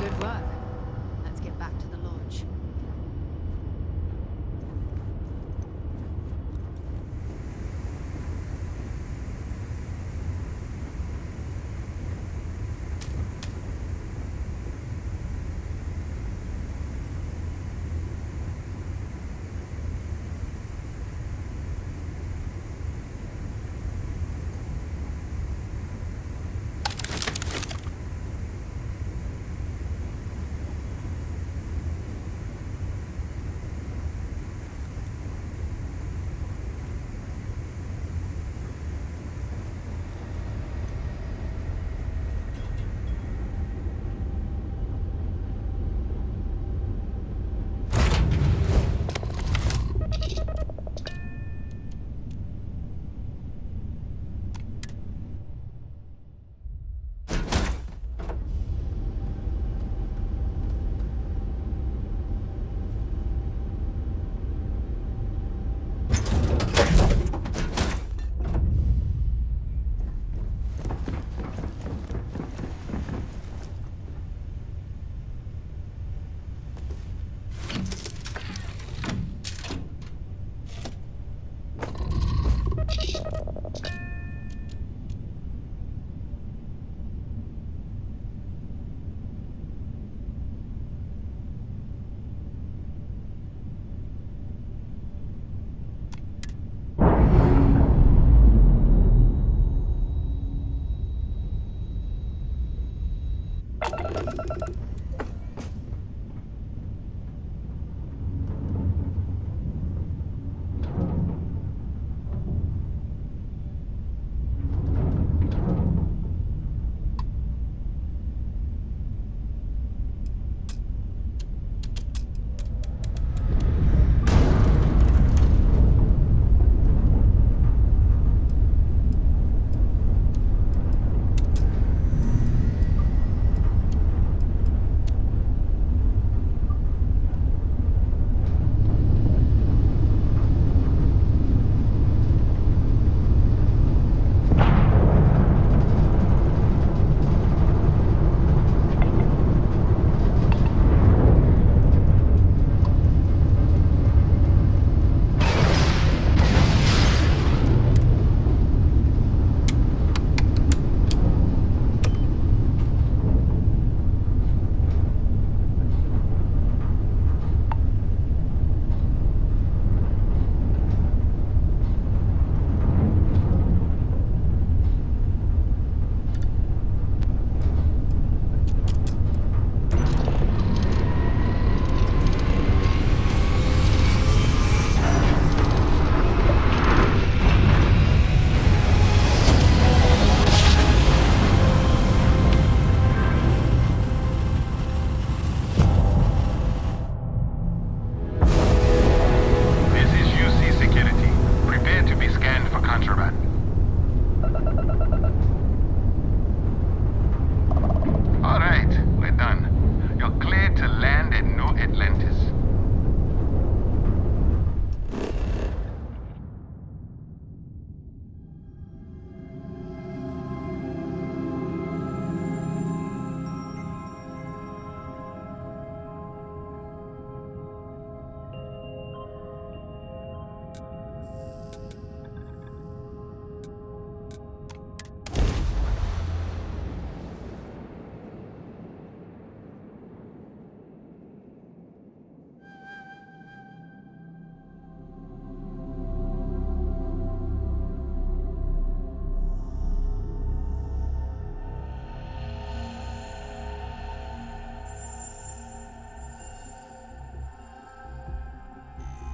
Good work. Let's get back to the lodge.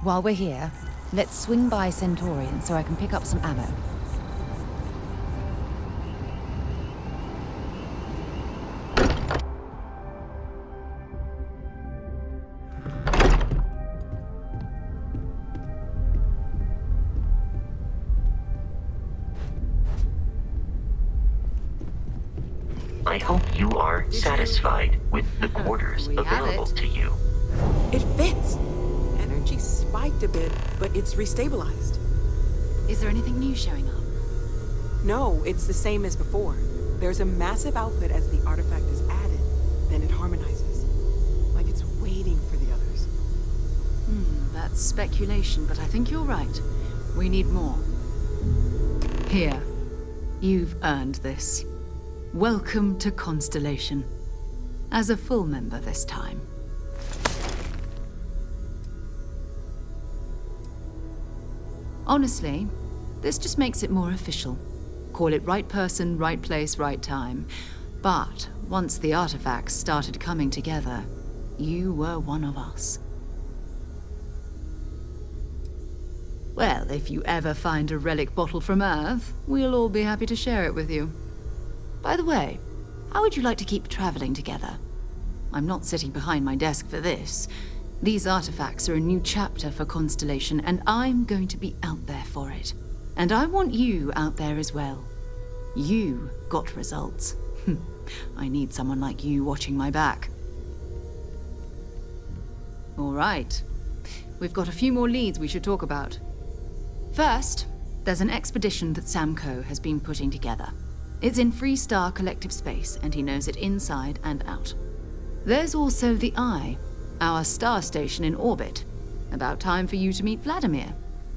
While we're here, let's swing by Centaurian so I can pick up some ammo. I hope you are satisfied with the quarters available to you. It fits. Energy spiked a bit, but it's restabilized. Is there anything new showing up? No, it's the same as before. There's a massive output as the artifact is added, then it harmonizes. That's speculation, but I think you're right. We need more. Here. You've earned this. Welcome to Constellation. As a full member this time. Honestly, this just makes it more official. Call it right person, right place, right time. But once the artifacts started coming together, you were one of us. Well, if you ever find a relic bottle from Earth, we'll all be happy to share it with you. By the way, how would you like to keep traveling together? I'm not sitting behind my desk for this. These artifacts are a new chapter for Constellation, and I'm going to be out there for it. And I want you out there as well. You got results. I need someone like you watching my back. All right. We've got a few more leads we should talk about. First, there's an expedition that Samco has been putting together. It's in Freestar Collective Space, and he knows it inside and out. There's also the Eye, our star station in orbit. About time for you to meet Vladimir.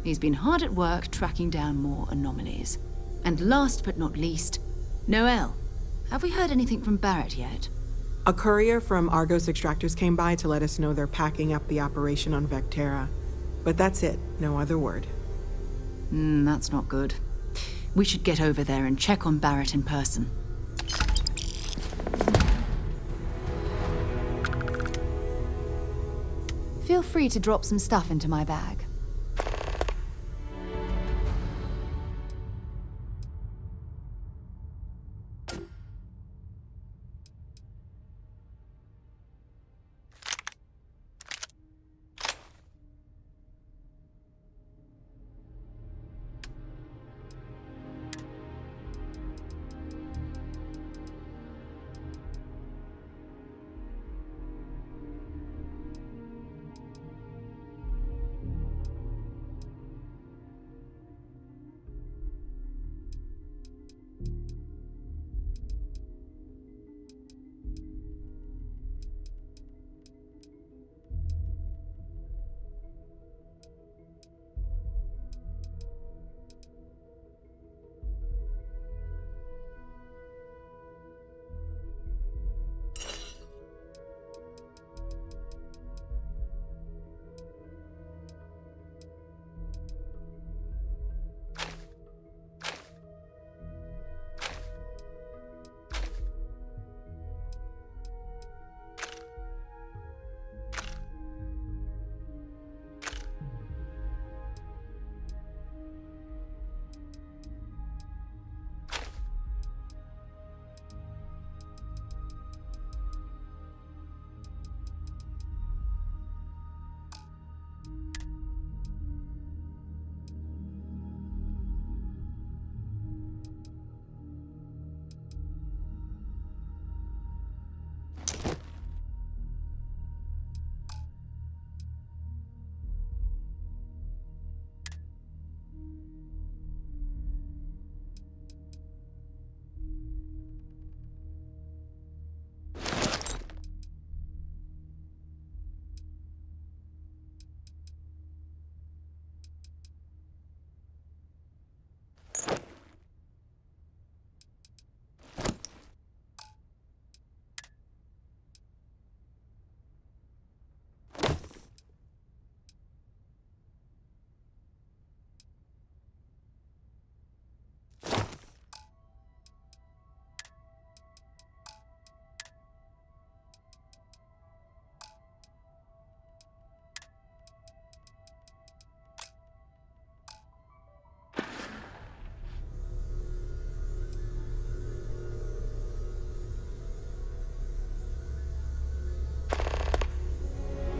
He's been hard at work tracking down more anomalies. And last but not least, Noel. Have we heard anything from Barrett yet? A courier from Argos Extractors came by to let us know they're packing up the operation on Vectera. But that's it, no other word. That's not good. We should get over there and check on Barrett in person. Feel free to drop some stuff into my bag.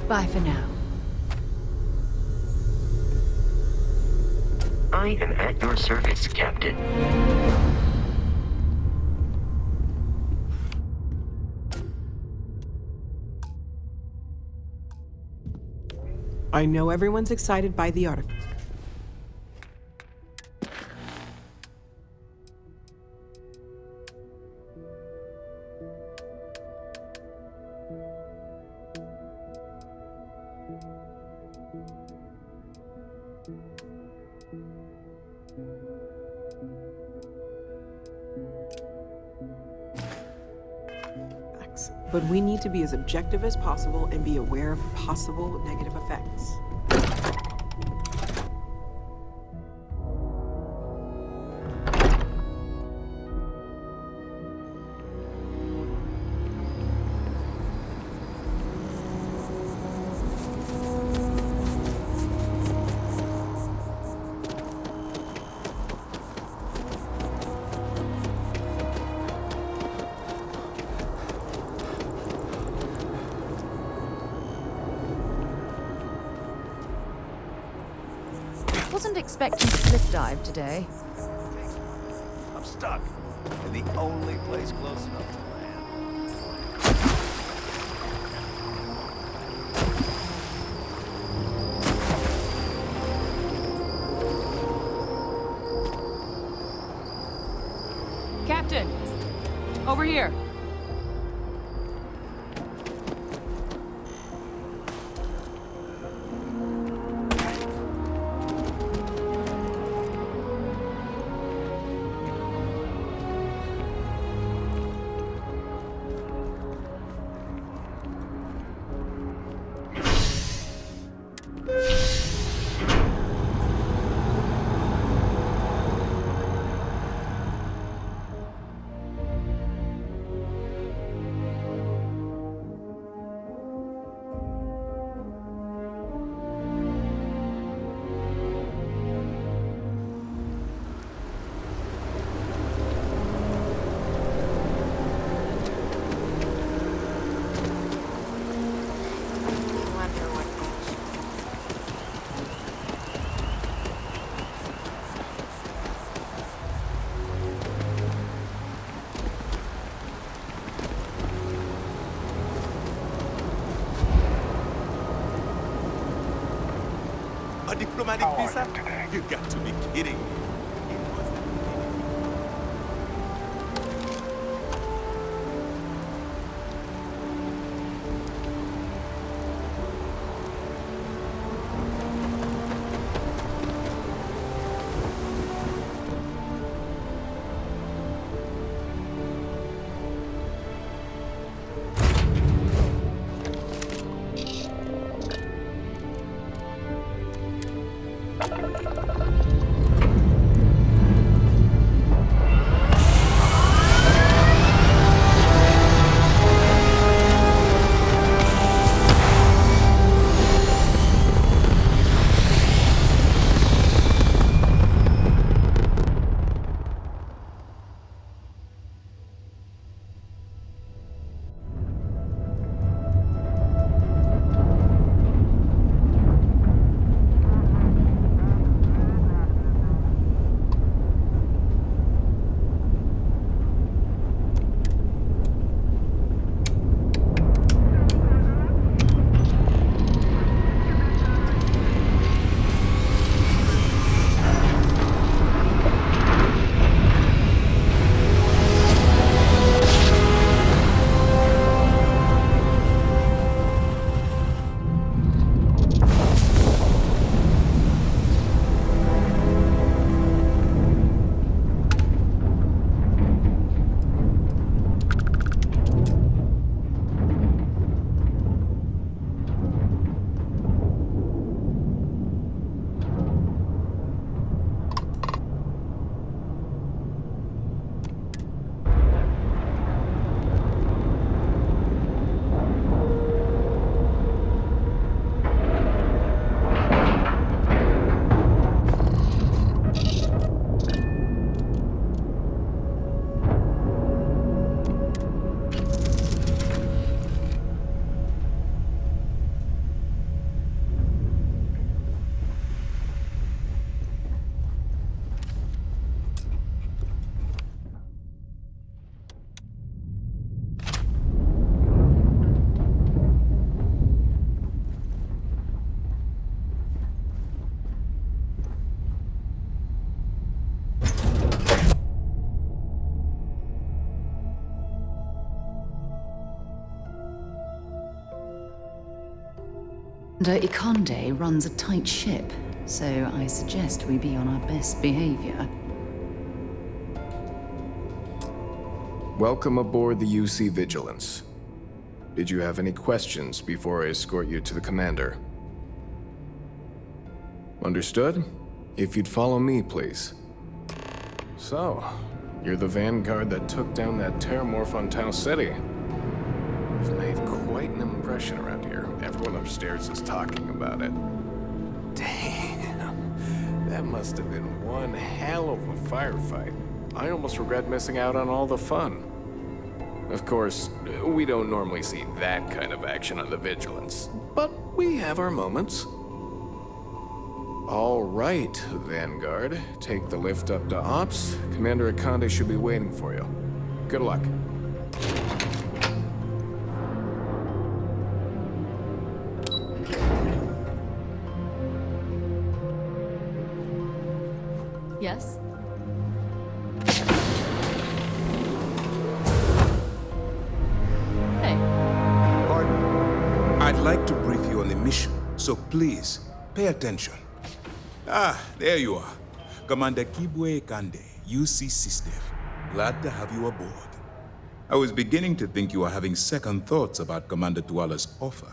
Bye for now. I am at your service, Captain. I know everyone's excited by the artifact. but we need to be as objective as possible and be aware of possible negative effects. Wasn't expecting to cliff dive today. I'm stuck in the only place close enough to land. Captain! Over here! A diplomatic visa? You got to be kidding me. Commander Ikonde runs a tight ship, so I suggest we be on our best behavior. Welcome aboard the UC Vigilance. Did you have any questions before I escort you to the commander? Understood? If you'd follow me, please. So, you're the vanguard that took down that terramorph on Tau City. You've made quite an impression around here. Everyone upstairs is talking about it. Damn, that must have been one hell of a firefight. I almost regret missing out on all the fun. Of course, we don't normally see that kind of action on the Vigilance, but we have our moments. All right, Vanguard. Take the lift up to Ops. Commander Akande should be waiting for you. Good luck. Yes? Hey. Pardon? I'd like to brief you on the mission, so please, pay attention. Ah, there you are. Commander Kibwe Kande, UC SysDev. Glad to have you aboard. I was beginning to think you were having second thoughts about Commander Tuala's offer.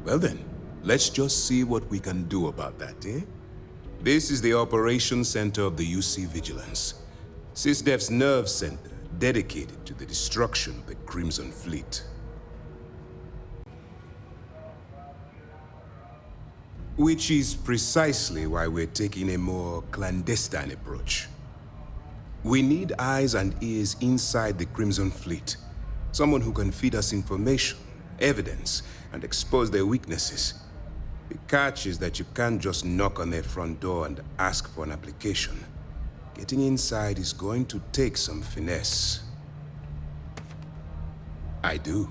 Well then, let's just see what we can do about that, eh? This is the operations center of the UC Vigilance. SysDev's nerve center, dedicated to the destruction of the Crimson Fleet. Which is precisely why we're taking a more clandestine approach. We need eyes and ears inside the Crimson Fleet. Someone who can feed us information, evidence, and expose their weaknesses. The catch is that you can't just knock on their front door and ask for an application. Getting inside is going to take some finesse. I do.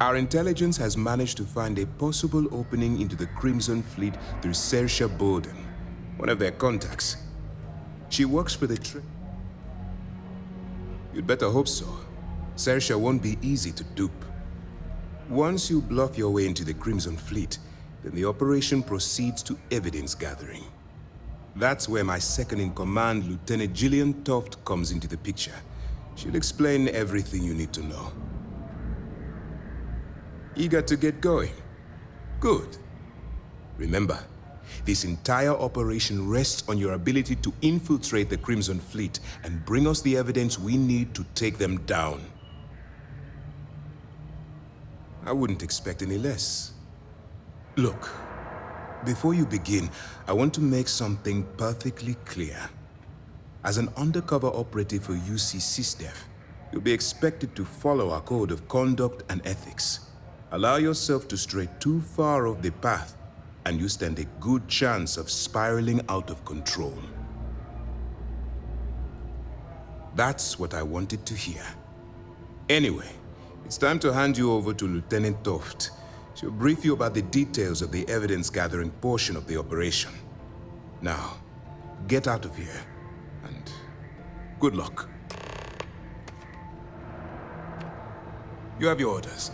Our intelligence has managed to find a possible opening into the Crimson Fleet through Saoirse Bowden, one of their contacts. She works for the You'd better hope so. Saoirse won't be easy to dupe. Once you bluff your way into the Crimson Fleet, then the operation proceeds to evidence gathering. That's where my second-in-command, Lieutenant Gillian Toft, comes into the picture. She'll explain everything you need to know. Eager to get going? Good. Remember, this entire operation rests on your ability to infiltrate the Crimson Fleet and bring us the evidence we need to take them down. I wouldn't expect any less. Look, before you begin, I want to make something perfectly clear. As an undercover operative for UC SysDev, you'll be expected to follow our code of conduct and ethics. Allow yourself to stray too far off the path, and you stand a good chance of spiraling out of control. That's what I wanted to hear. Anyway, it's time to hand you over to Lieutenant Toft. She'll brief you about the details of the evidence-gathering portion of the operation. Now, get out of here, and good luck. You have your orders.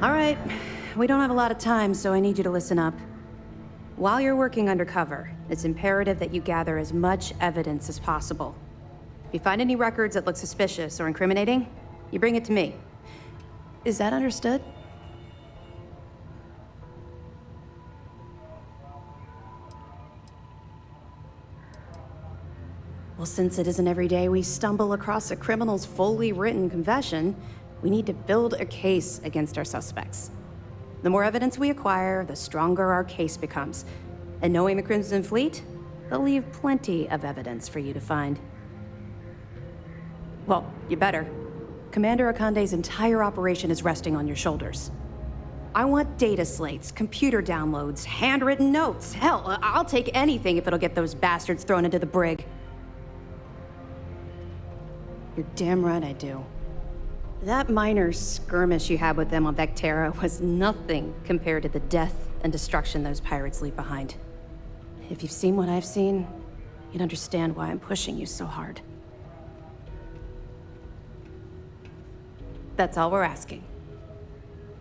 All right, we don't have a lot of time, so I need you to listen up. While you're working undercover, it's imperative that you gather as much evidence as possible. If you find any records that look suspicious or incriminating, you bring it to me. Is that understood? Well, since it isn't every day we stumble across a criminal's fully written confession, we need to build a case against our suspects. The more evidence we acquire, the stronger our case becomes. And knowing the Crimson Fleet, they'll leave plenty of evidence for you to find. Well, you better. Commander Akande's entire operation is resting on your shoulders. I want data slates, computer downloads, handwritten notes. Hell, I'll take anything if it'll get those bastards thrown into the brig. You're damn right I do. That minor skirmish you had with them on Vectera was nothing compared to the death and destruction those pirates leave behind. If you've seen what I've seen, you'd understand why I'm pushing you so hard. That's all we're asking.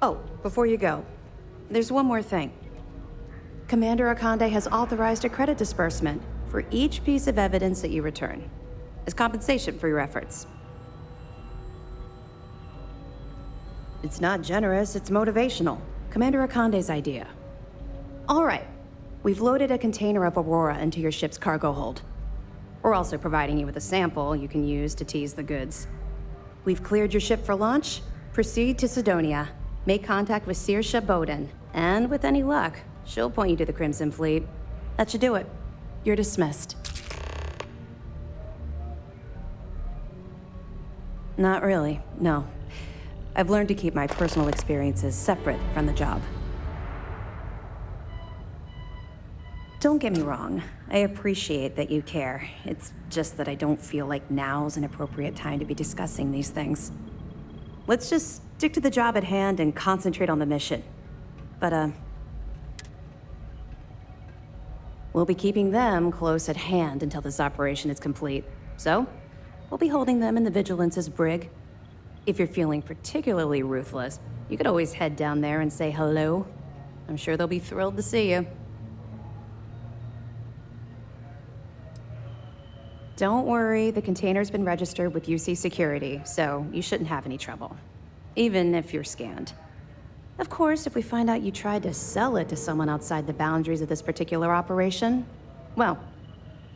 Oh, before you go, There's one more thing. Commander Akande has authorized a credit disbursement for each piece of evidence that you return, as compensation for your efforts. It's not generous, it's motivational. Commander Akande's idea. All right, we've loaded a container of Aurora into your ship's cargo hold. We're also providing you with a sample you can use to tease the goods. We've cleared your ship for launch. Proceed to Sidonia. Make contact with Saoirse Bowden, and with any luck, she'll point you to the Crimson Fleet. That should do it. You're dismissed. Not really, no. I've learned to keep my personal experiences separate from the job. Don't get me wrong, I appreciate that you care. It's just that I don't feel like now's an appropriate time to be discussing these things. Let's just stick to the job at hand and concentrate on the mission. But, we'll be keeping them close at hand until this operation is complete. So, we'll be holding them in the Vigilance's brig. If you're feeling particularly ruthless, you could always head down there and say hello. I'm sure they'll be thrilled to see you. Don't worry, the container's been registered with UC Security, so you shouldn't have any trouble. Even if you're scanned. Of course, if we find out you tried to sell it to someone outside the boundaries of this particular operation, well,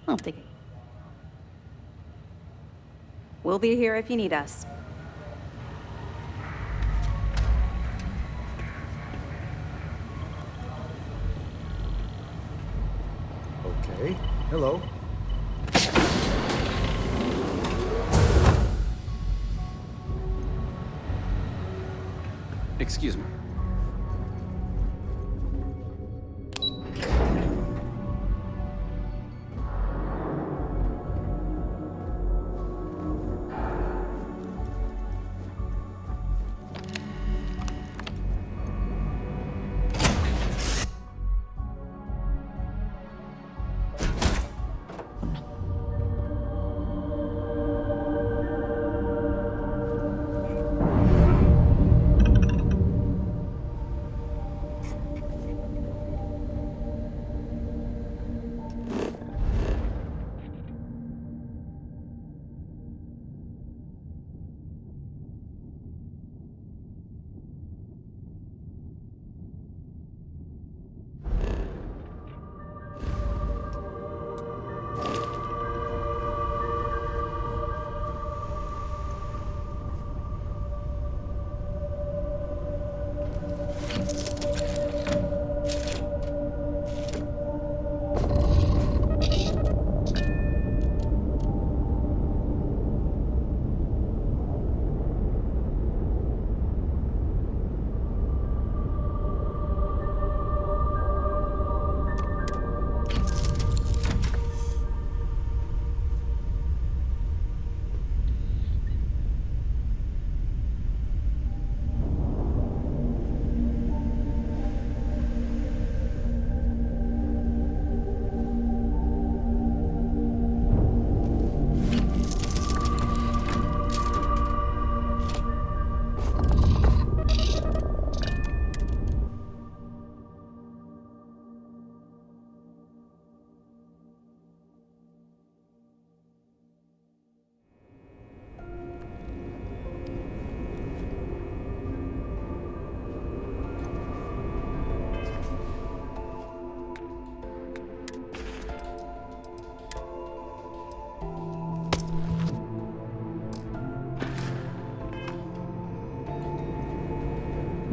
I'll take it. We'll be here if you need us. Okay, hello. Excuse me.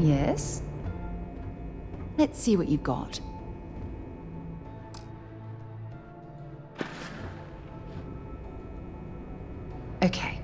Yes? Let's see what you've got. Okay.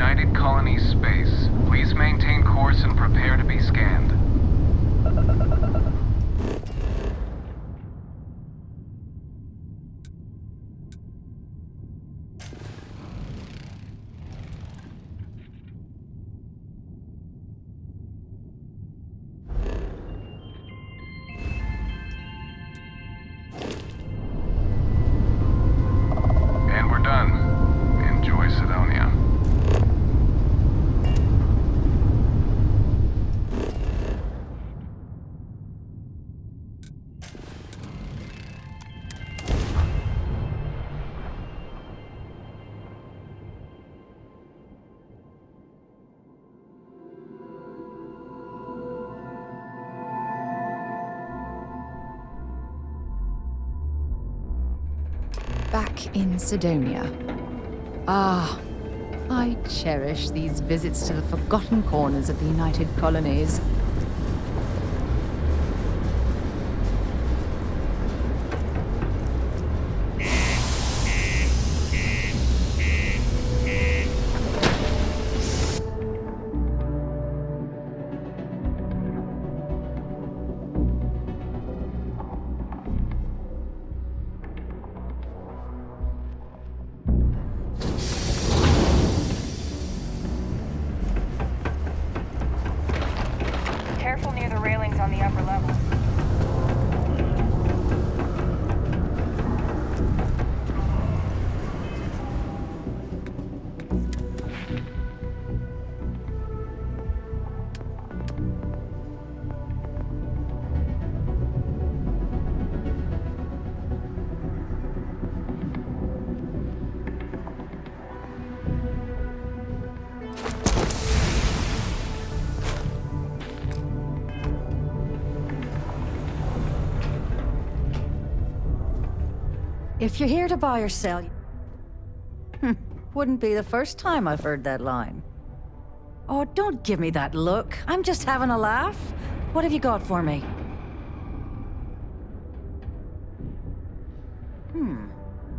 United Colonies space. Please maintain course and prepare to be scanned. And we're done. Enjoy Sidonia. Back in Sidonia. Ah, I cherish these visits to the forgotten corners of the United Colonies. Careful near the railings on the upper level. If you're here to buy or sell, wouldn't be the first time I've heard that line. Oh, don't give me that look. I'm just having a laugh. What have you got for me?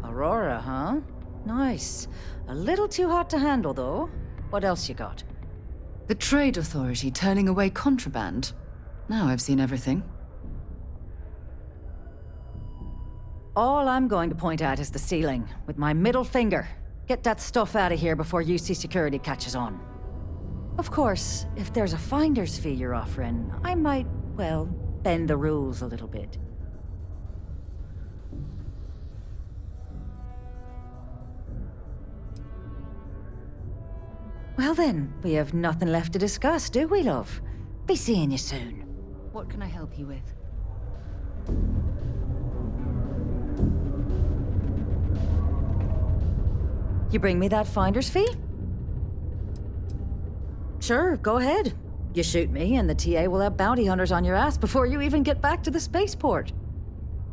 Aurora, huh? Nice. A little too hot to handle, though. What else you got? The Trade Authority turning away contraband. Now I've seen everything. All I'm going to point at is the ceiling, with my middle finger. Get that stuff out of here before UC security catches on. Of course, if there's a finder's fee you're offering, I might, well, bend the rules a little bit. Well then, we have nothing left to discuss, do we, love? Be seeing you soon. What can I help you with? You bring me that finder's fee? Sure, go ahead. You shoot me, and the TA will have bounty hunters on your ass before you even get back to the spaceport.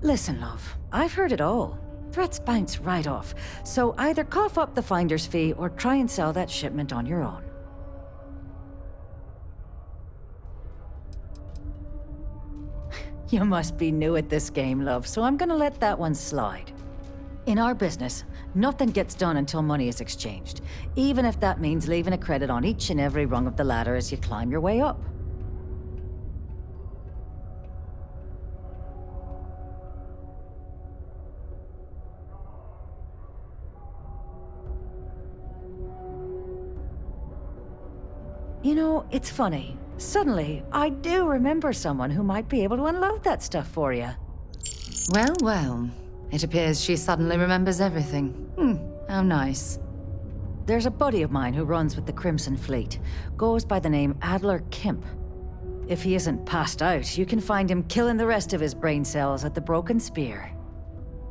Listen, love, I've heard it all. Threats bounce right off, so either cough up the finder's fee or try and sell that shipment on your own. You must be new at this game, love, so I'm gonna let that one slide. In our business, nothing gets done until money is exchanged, even if that means leaving a credit on each and every rung of the ladder as you climb your way up. You know, it's funny. Suddenly, I do remember someone who might be able to unload that stuff for you. Well, well. It appears she suddenly remembers everything. How nice. There's a buddy of mine who runs with the Crimson Fleet. Goes by the name Adler Kemp. If he isn't passed out, you can find him killing the rest of his brain cells at the Broken Spear.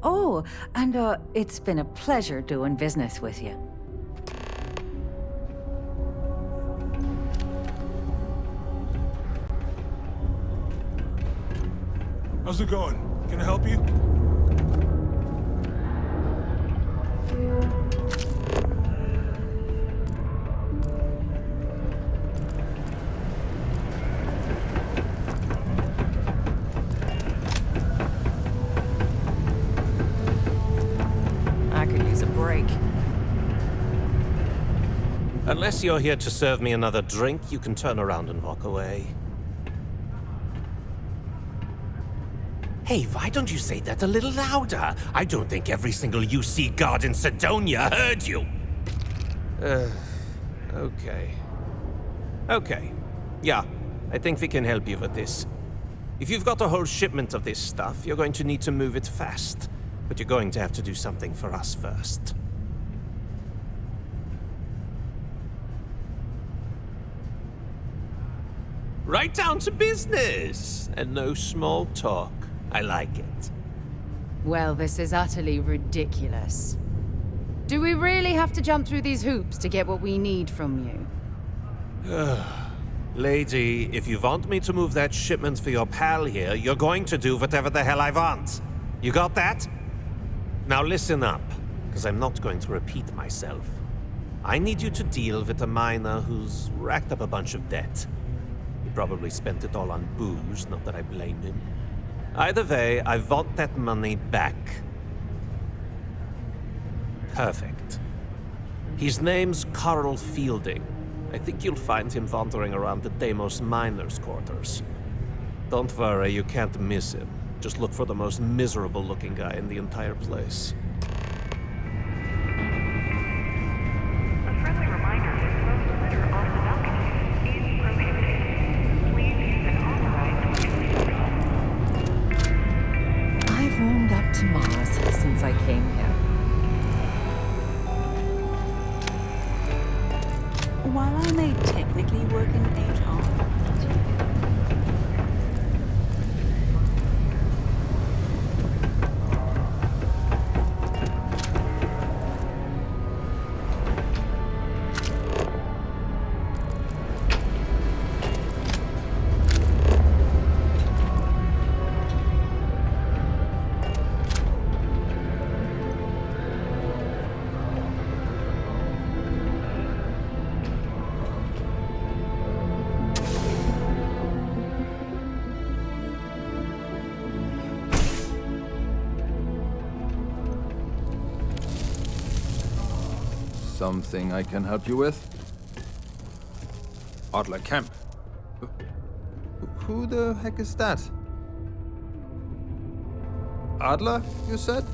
Oh, and it's been a pleasure doing business with you. How's it going? Can I help you? I could use a break. Unless you're here to serve me another drink, you can turn around and walk away. Hey, why don't you say that a little louder? I don't think every single UC guard in Sidonia heard you. Okay. Okay. Yeah, I think we can help you with this. If you've got a whole shipment of this stuff, you're going to need to move it fast. But you're going to have to do something for us first. Right down to business! And no small talk. I like it. Well, this is utterly ridiculous. Do we really have to jump through these hoops to get what we need from you? Lady, if you want me to move that shipment for your pal here, you're going to do whatever the hell I want. You got that? Now listen up, because I'm not going to repeat myself. I need you to deal with a miner who's racked up a bunch of debt. He probably spent it all on booze, not that I blame him. Either way, I want that money back. Perfect. His name's Carl Fielding. I think you'll find him wandering around the Deimos miners' quarters. Don't worry, you can't miss him. Just look for the most miserable-looking guy in the entire place. A friendly reminder that close litter on the balcony is prohibited. Please use an authorized toilet. I've warmed up to Mars since I came here. While I may technically work in HR, Something I can help you with? Adler Kemp. Who the heck is that? Adler, you said?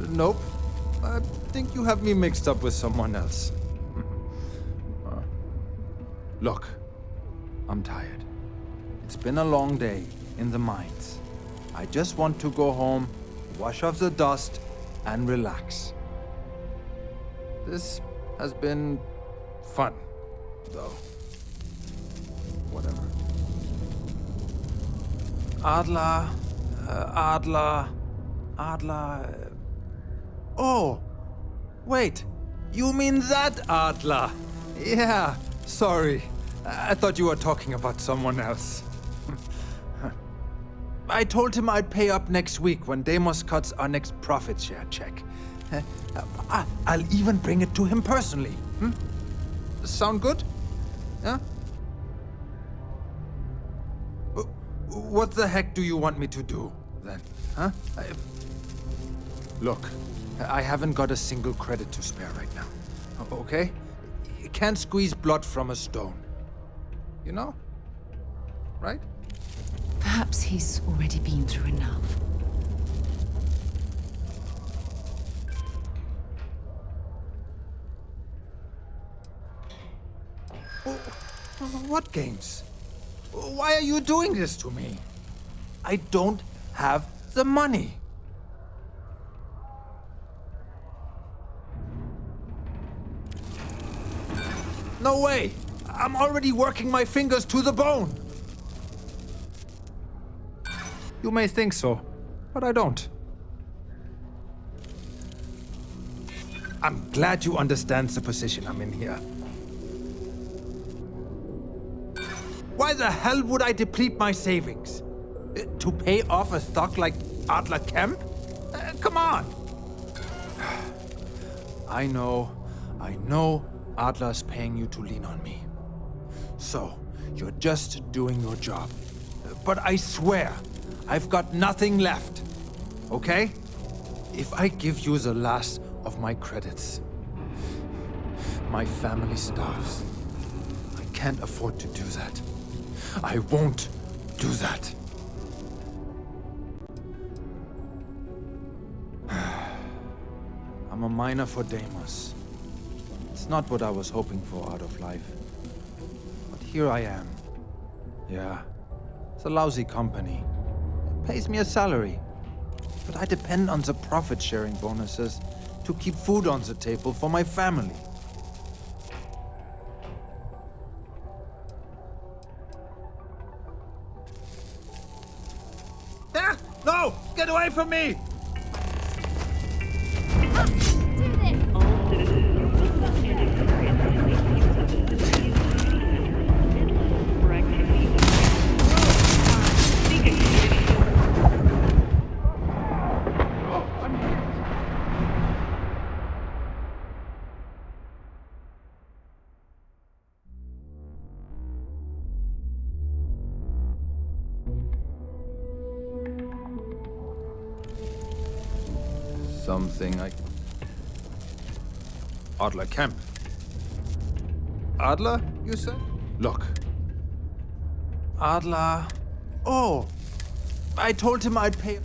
Nope. I think you have me mixed up with someone else. Look, I'm tired. It's been a long day in the mines. I just want to go home, wash off the dust, and relax. This has been fun, though. Whatever. Adler. Oh, wait. You mean that Adler? Yeah, sorry. I thought you were talking about someone else. I told him I'd pay up next week when Deimos cuts our next profit share check. I'll even bring it to him personally. Sound good? Yeah? What the heck do you want me to do, then? Huh? Look, I haven't got a single credit to spare right now. Okay? You can't squeeze blood from a stone. You know? Right? Perhaps he's already been through enough. What games? Why are you doing this to me? I don't have the money. No way! I'm already working my fingers to the bone! You may think so, but I don't. I'm glad you understand the position I'm in here. Why the hell would I deplete my savings? To pay off a thug like Adler Kemp? Come on! I know Adler's paying you to lean on me. So, you're just doing your job. But I swear, I've got nothing left. Okay? If I give you the last of my credits, my family starves. I can't afford to do that. I won't do that. I'm a miner for Deimos. It's not what I was hoping for out of life. But here I am. Yeah, it's a lousy company. It pays me a salary. But I depend on the profit-sharing bonuses to keep food on the table for my family. Ah! No! Get away from me! Something I... Adler Camp. Adler, you said? Look. Adler... Oh! I told him I'd pay...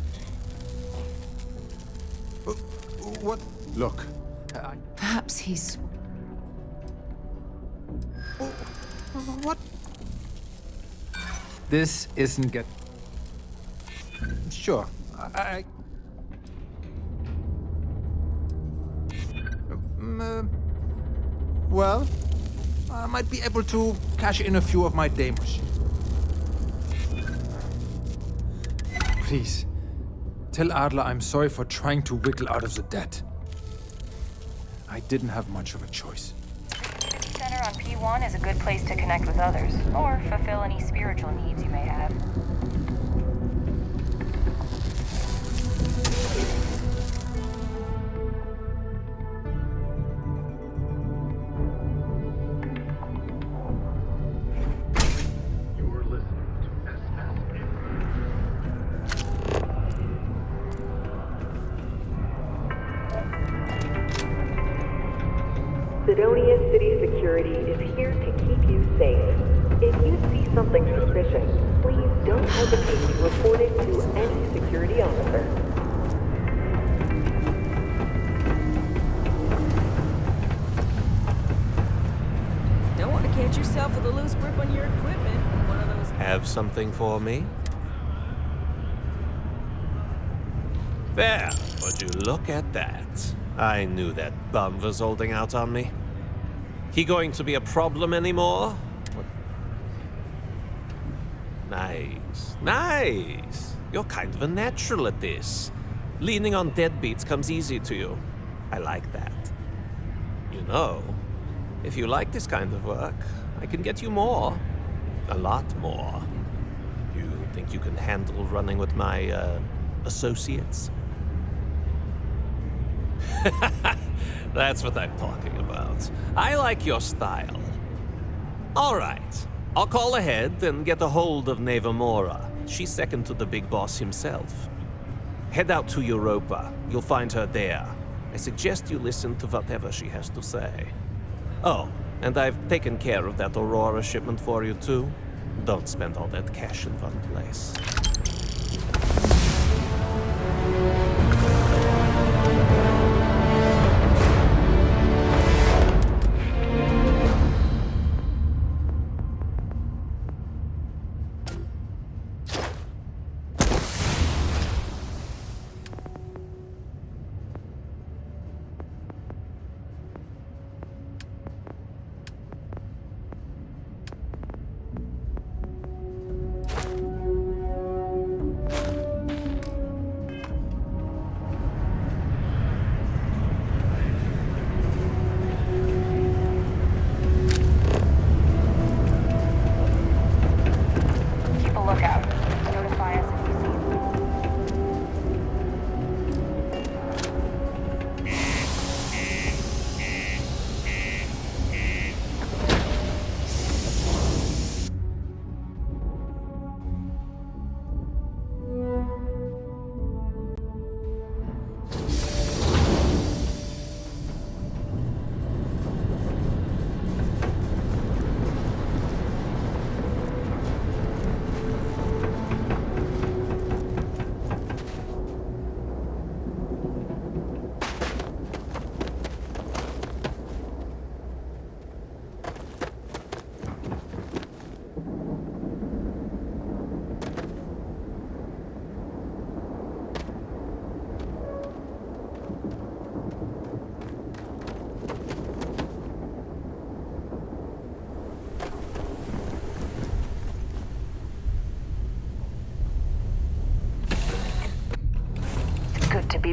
What? Look. Perhaps he's... What? This isn't get... Sure. Well, I might be able to cash in a few of my Deimos. Please, tell Adler I'm sorry for trying to wiggle out of the debt. I didn't have much of a choice. The center on P1 is a good place to connect with others, or fulfill any spiritual needs you may have. Sidonia City Security is here to keep you safe. If you see something suspicious, please don't hesitate to report it to any security officer. Don't want to catch yourself with a loose grip on your equipment. One of those... Have something for me? There, would you look at that? I knew that bum was holding out on me. He going to be a problem anymore? What? Nice, nice. You're kind of a natural at this. Leaning on deadbeats comes easy to you. I like that. You know, if you like this kind of work, I can get you more. A lot more. You think you can handle running with my, associates? That's what I'm talking about. I like your style. All right. I'll call ahead and get a hold of Nevamora. She's second to the big boss himself. Head out to Europa. You'll find her there. I suggest you listen to whatever she has to say. Oh, and I've taken care of that Aurora shipment for you too. Don't spend all that cash in one place.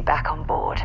be back on board.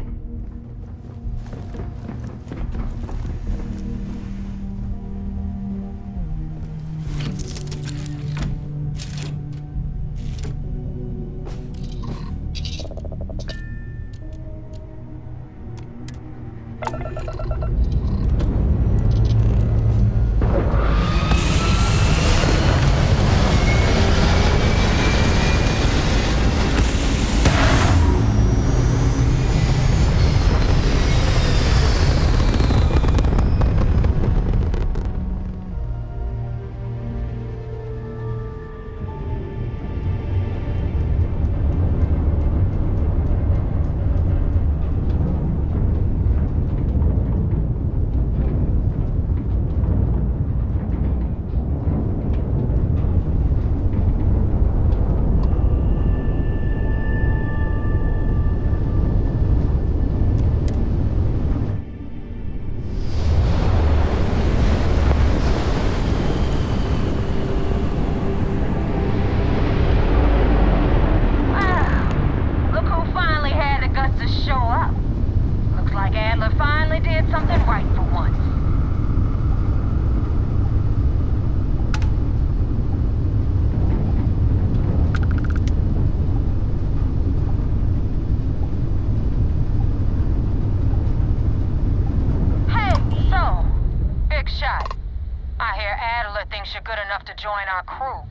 You're good enough to join our crew.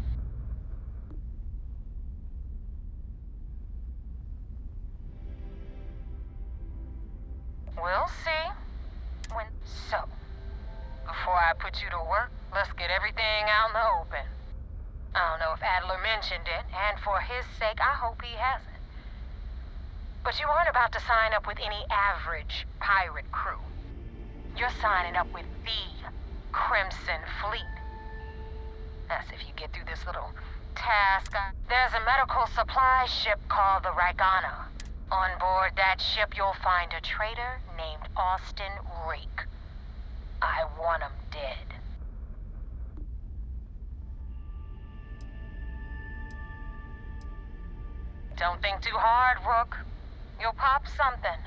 We'll see. So, before I put you to work, let's get everything out in the open. I don't know if Adler mentioned it, and for his sake, I hope he hasn't. But you aren't about to sign up with any average pirate crew. You're signing up with the Crimson Fleet. That's if you get through this little task. There's a medical supply ship called the Ragana. On board that ship, you'll find a traitor named Austin Rake. I want him dead. Don't think too hard, Rook. You'll pop something.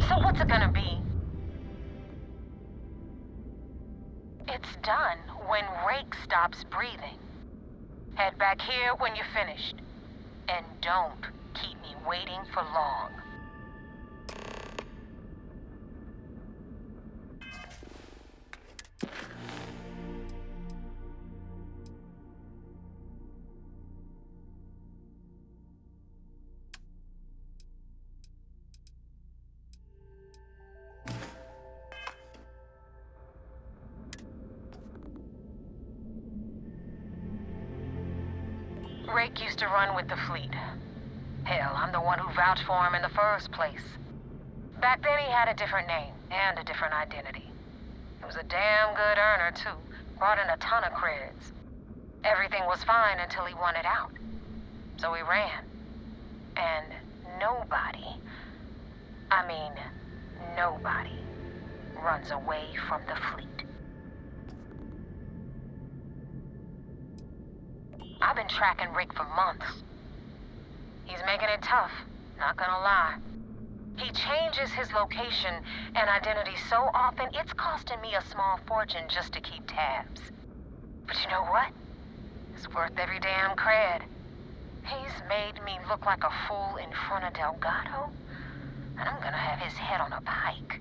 So what's it gonna be? It's done when Rake stops breathing. Head back here when you're finished. And don't keep me waiting for long. Rake used to run with the fleet. Hell, I'm the one who vouched for him in the first place. Back then he had a different name and a different identity. He was a damn good earner, too. Brought in a ton of creds. Everything was fine until he wanted out. So he ran. And nobody, nobody runs away from the fleet. I've been tracking Rick for months. He's making it tough, not gonna lie. He changes his location and identity so often, it's costing me a small fortune just to keep tabs. But you know what? It's worth every damn cred. He's made me look like a fool in front of Delgado, and I'm gonna have his head on a pike.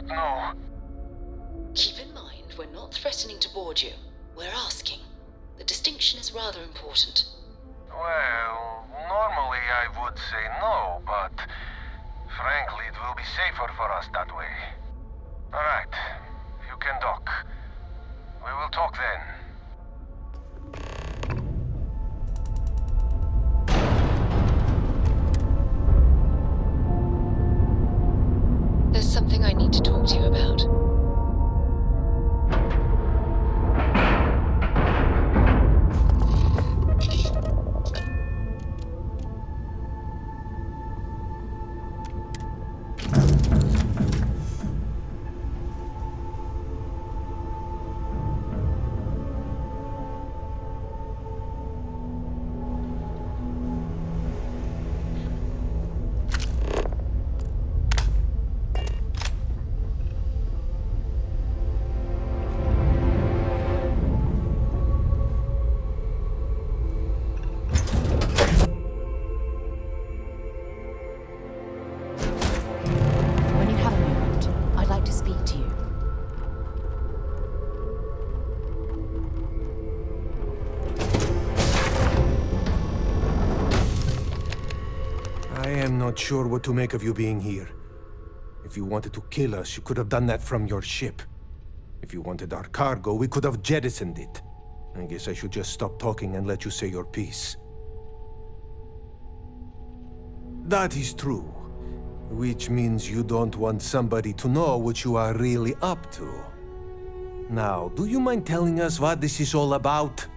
not know. Keep in mind, we're not threatening to board you. We're asking. The distinction is rather important. Well, normally I would say no, but frankly, it will be safer for us that way. Alright, you can dock. We will talk then. There's something I need to talk to you about. Not sure what to make of you being here. If you wanted to kill us, you could have done that from your ship. If you wanted our cargo, we could have jettisoned it. I guess I should just stop talking and let you say your piece. That is true. Which means you don't want somebody to know what you are really up to. Now, do you mind telling us what this is all about?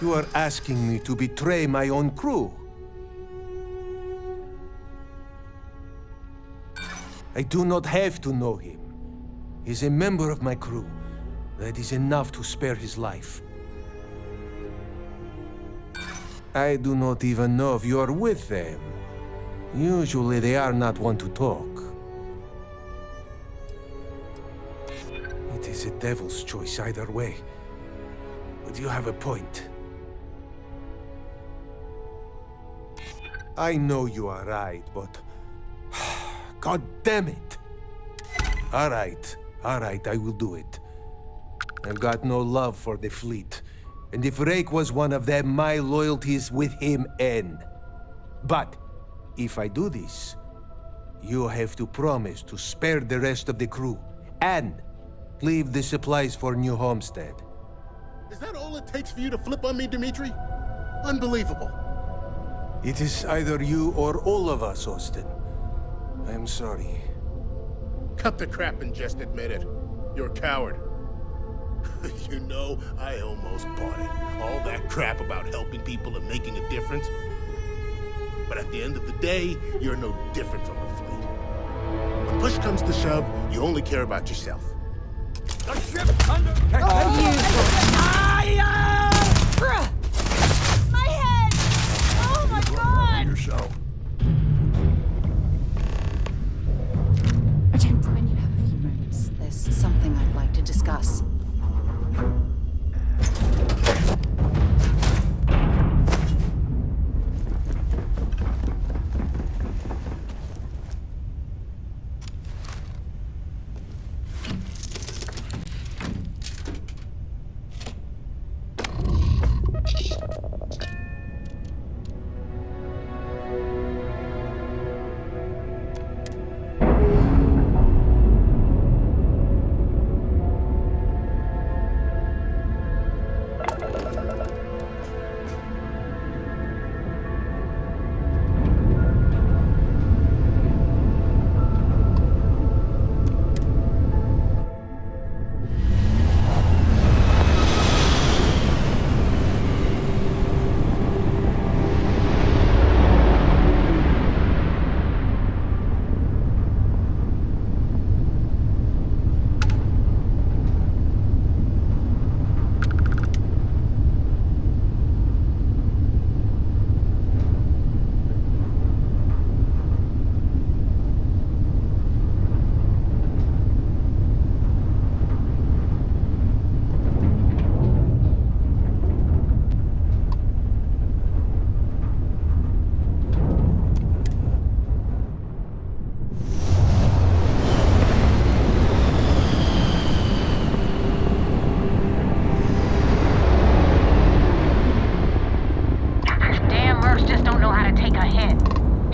You are asking me to betray my own crew. I do not have to know him. He's a member of my crew. That is enough to spare his life. I do not even know if you are with them. Usually they are not one to talk. It is a devil's choice either way. But you have a point. I know you are right, but... God damn it! Alright, I will do it. I've got no love for the fleet. And if Rake was one of them, my loyalty is with him end. But, if I do this, you have to promise to spare the rest of the crew, and leave the supplies for New Homestead. Is that all it takes for you to flip on me, Dimitri? Unbelievable. It is either you or all of us, Austin. I'm sorry. Cut the crap and just admit it. You're a coward. You know, I almost bought it. All that crap about helping people and making a difference. But at the end of the day, you're no different from the fleet. When push comes to shove, you only care about yourself. The ship's under... My head! Oh my god! Yourself. When you have a few moments, there's something I'd like to discuss.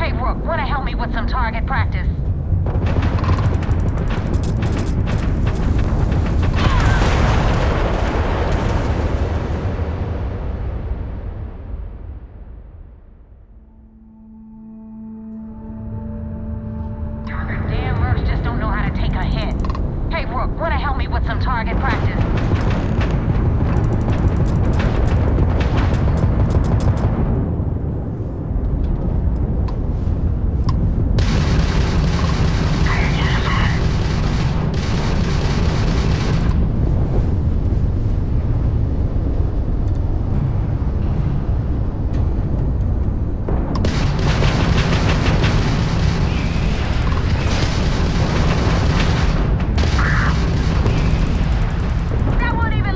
Hey, Rook, wanna help me with some target practice? Damn mercs just don't know how to take a hit. Hey, Rook, wanna help me with some target practice? That won't even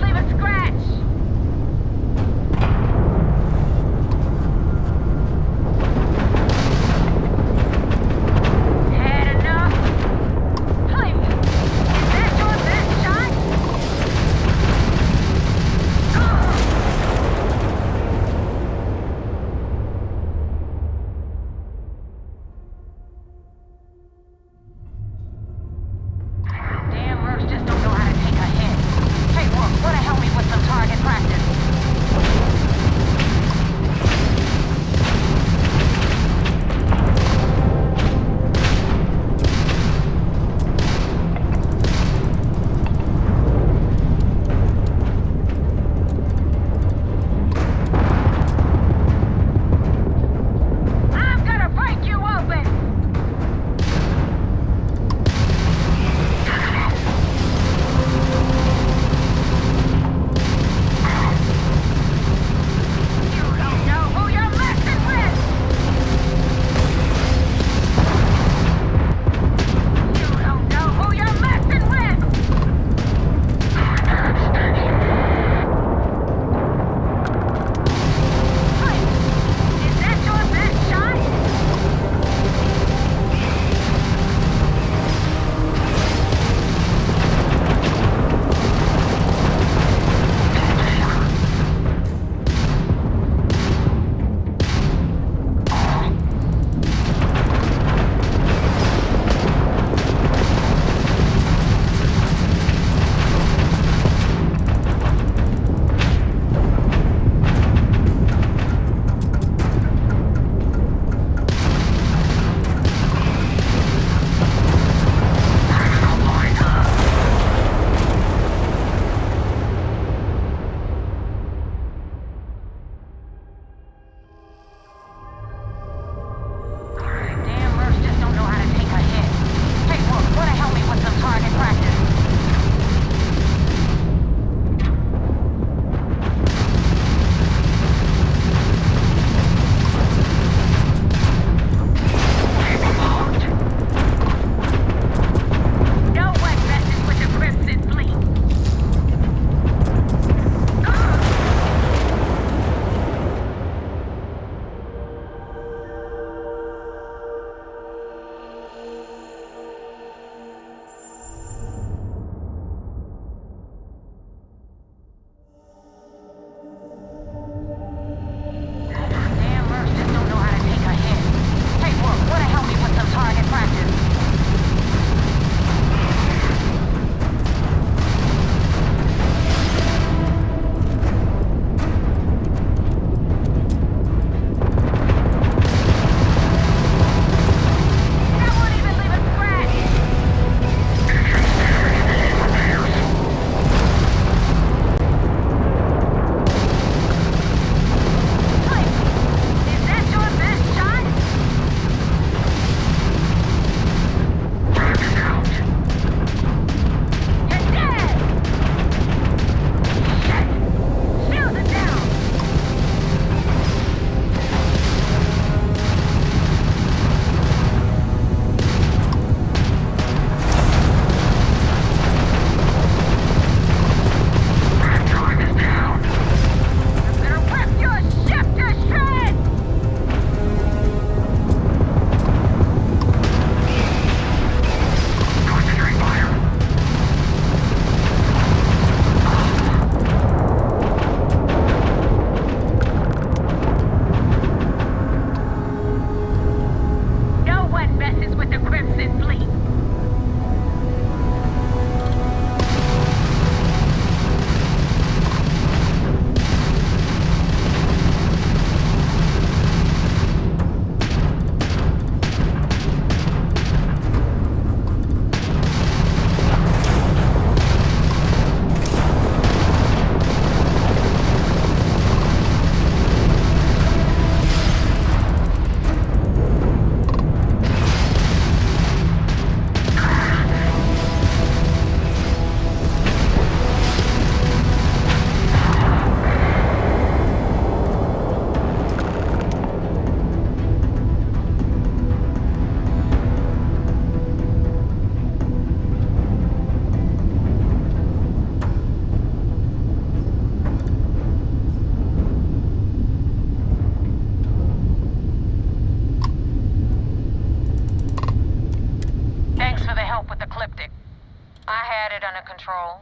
it under control.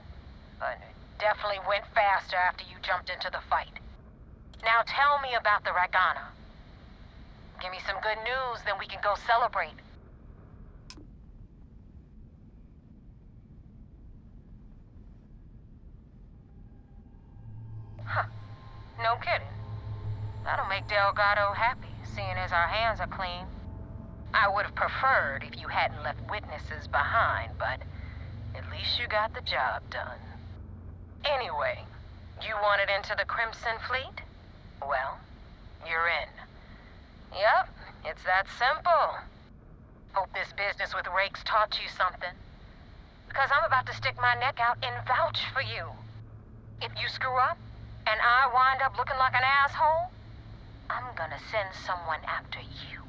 But it definitely went faster after you jumped into the fight. Now tell me about the Ragana. Give me some good news, then we can go celebrate. Huh. No kidding. That'll make Delgado happy, seeing as our hands are clean. I would have preferred if you hadn't left witnesses behind, but at least you got the job done. Anyway, you wanted into the Crimson Fleet? Well, you're in. Yep, it's that simple. Hope this business with Rake's taught you something. Because I'm about to stick my neck out and vouch for you. If you screw up, and I wind up looking like an asshole, I'm gonna send someone after you.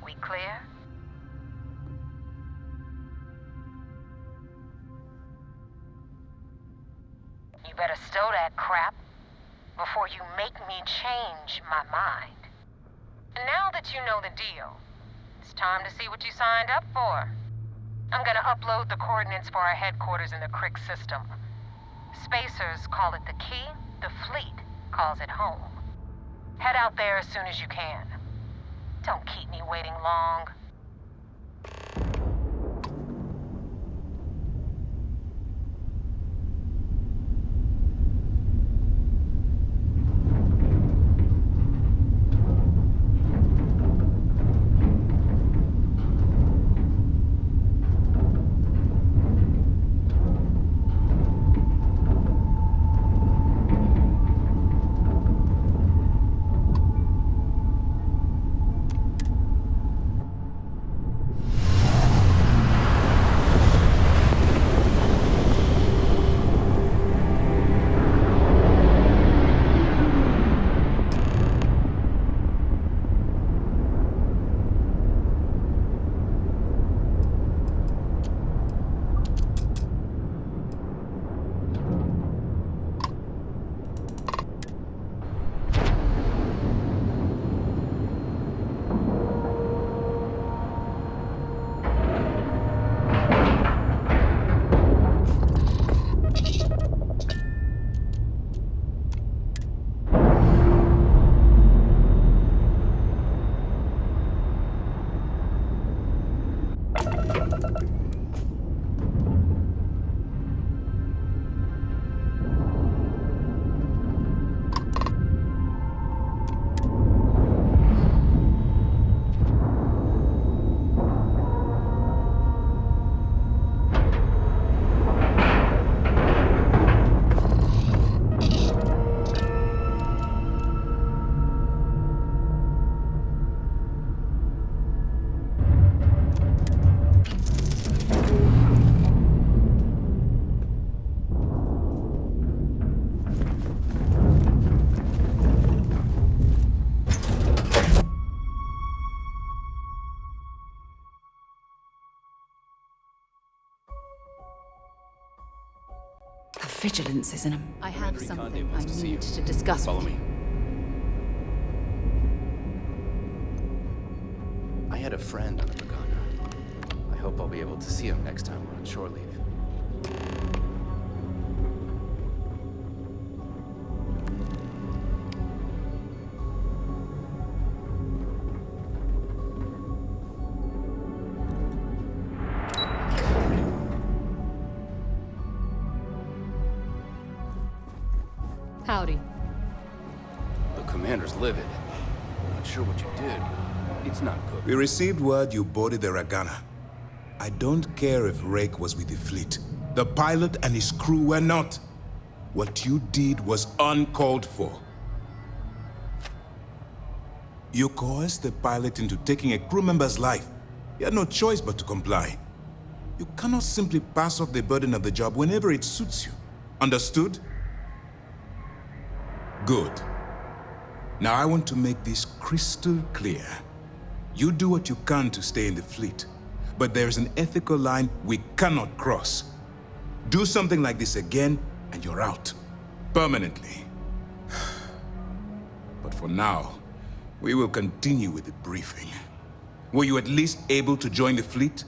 We clear? You better stow that crap before you make me change my mind. And now that you know the deal, it's time to see what you signed up for. I'm gonna upload the coordinates for our headquarters in the Crick system. Spacers call it the key, the fleet calls it home. Head out there as soon as you can. Don't keep me waiting long. Vigilance isn't a... I have something I need to discuss with you. I had a friend on the Ragana. I hope I'll be able to see him next time we're on shore leave. Howdy. The commander's livid. Not sure what you did. It's not good. We received word you boarded the Ragana. I don't care if Rake was with the fleet. The pilot and his crew were not. What you did was uncalled for. You coerced the pilot into taking a crew member's life. He had no choice but to comply. You cannot simply pass off the burden of the job whenever it suits you. Understood? Good. Now I want to make this crystal clear. You do what you can to stay in the fleet, but there's an ethical line we cannot cross. Do something like this again, and you're out. Permanently. But for now, we will continue with the briefing. Were you at least able to join the fleet?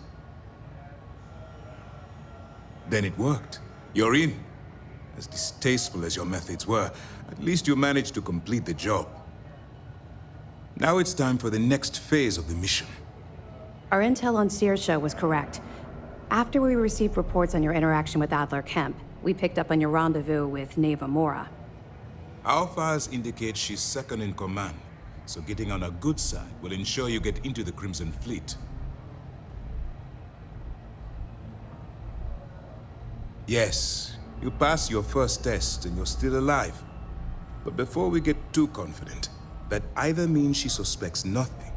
Then it worked. You're in. As distasteful as your methods were, at least you managed to complete the job. Now it's time for the next phase of the mission. Our intel on Saoirse was correct. After we received reports on your interaction with Adler Kemp, we picked up on your rendezvous with Neva Mora. Our files indicate she's second in command, so getting on her good side will ensure you get into the Crimson Fleet. Yes, you passed your first test and you're still alive. But before we get too confident, that either means she suspects nothing,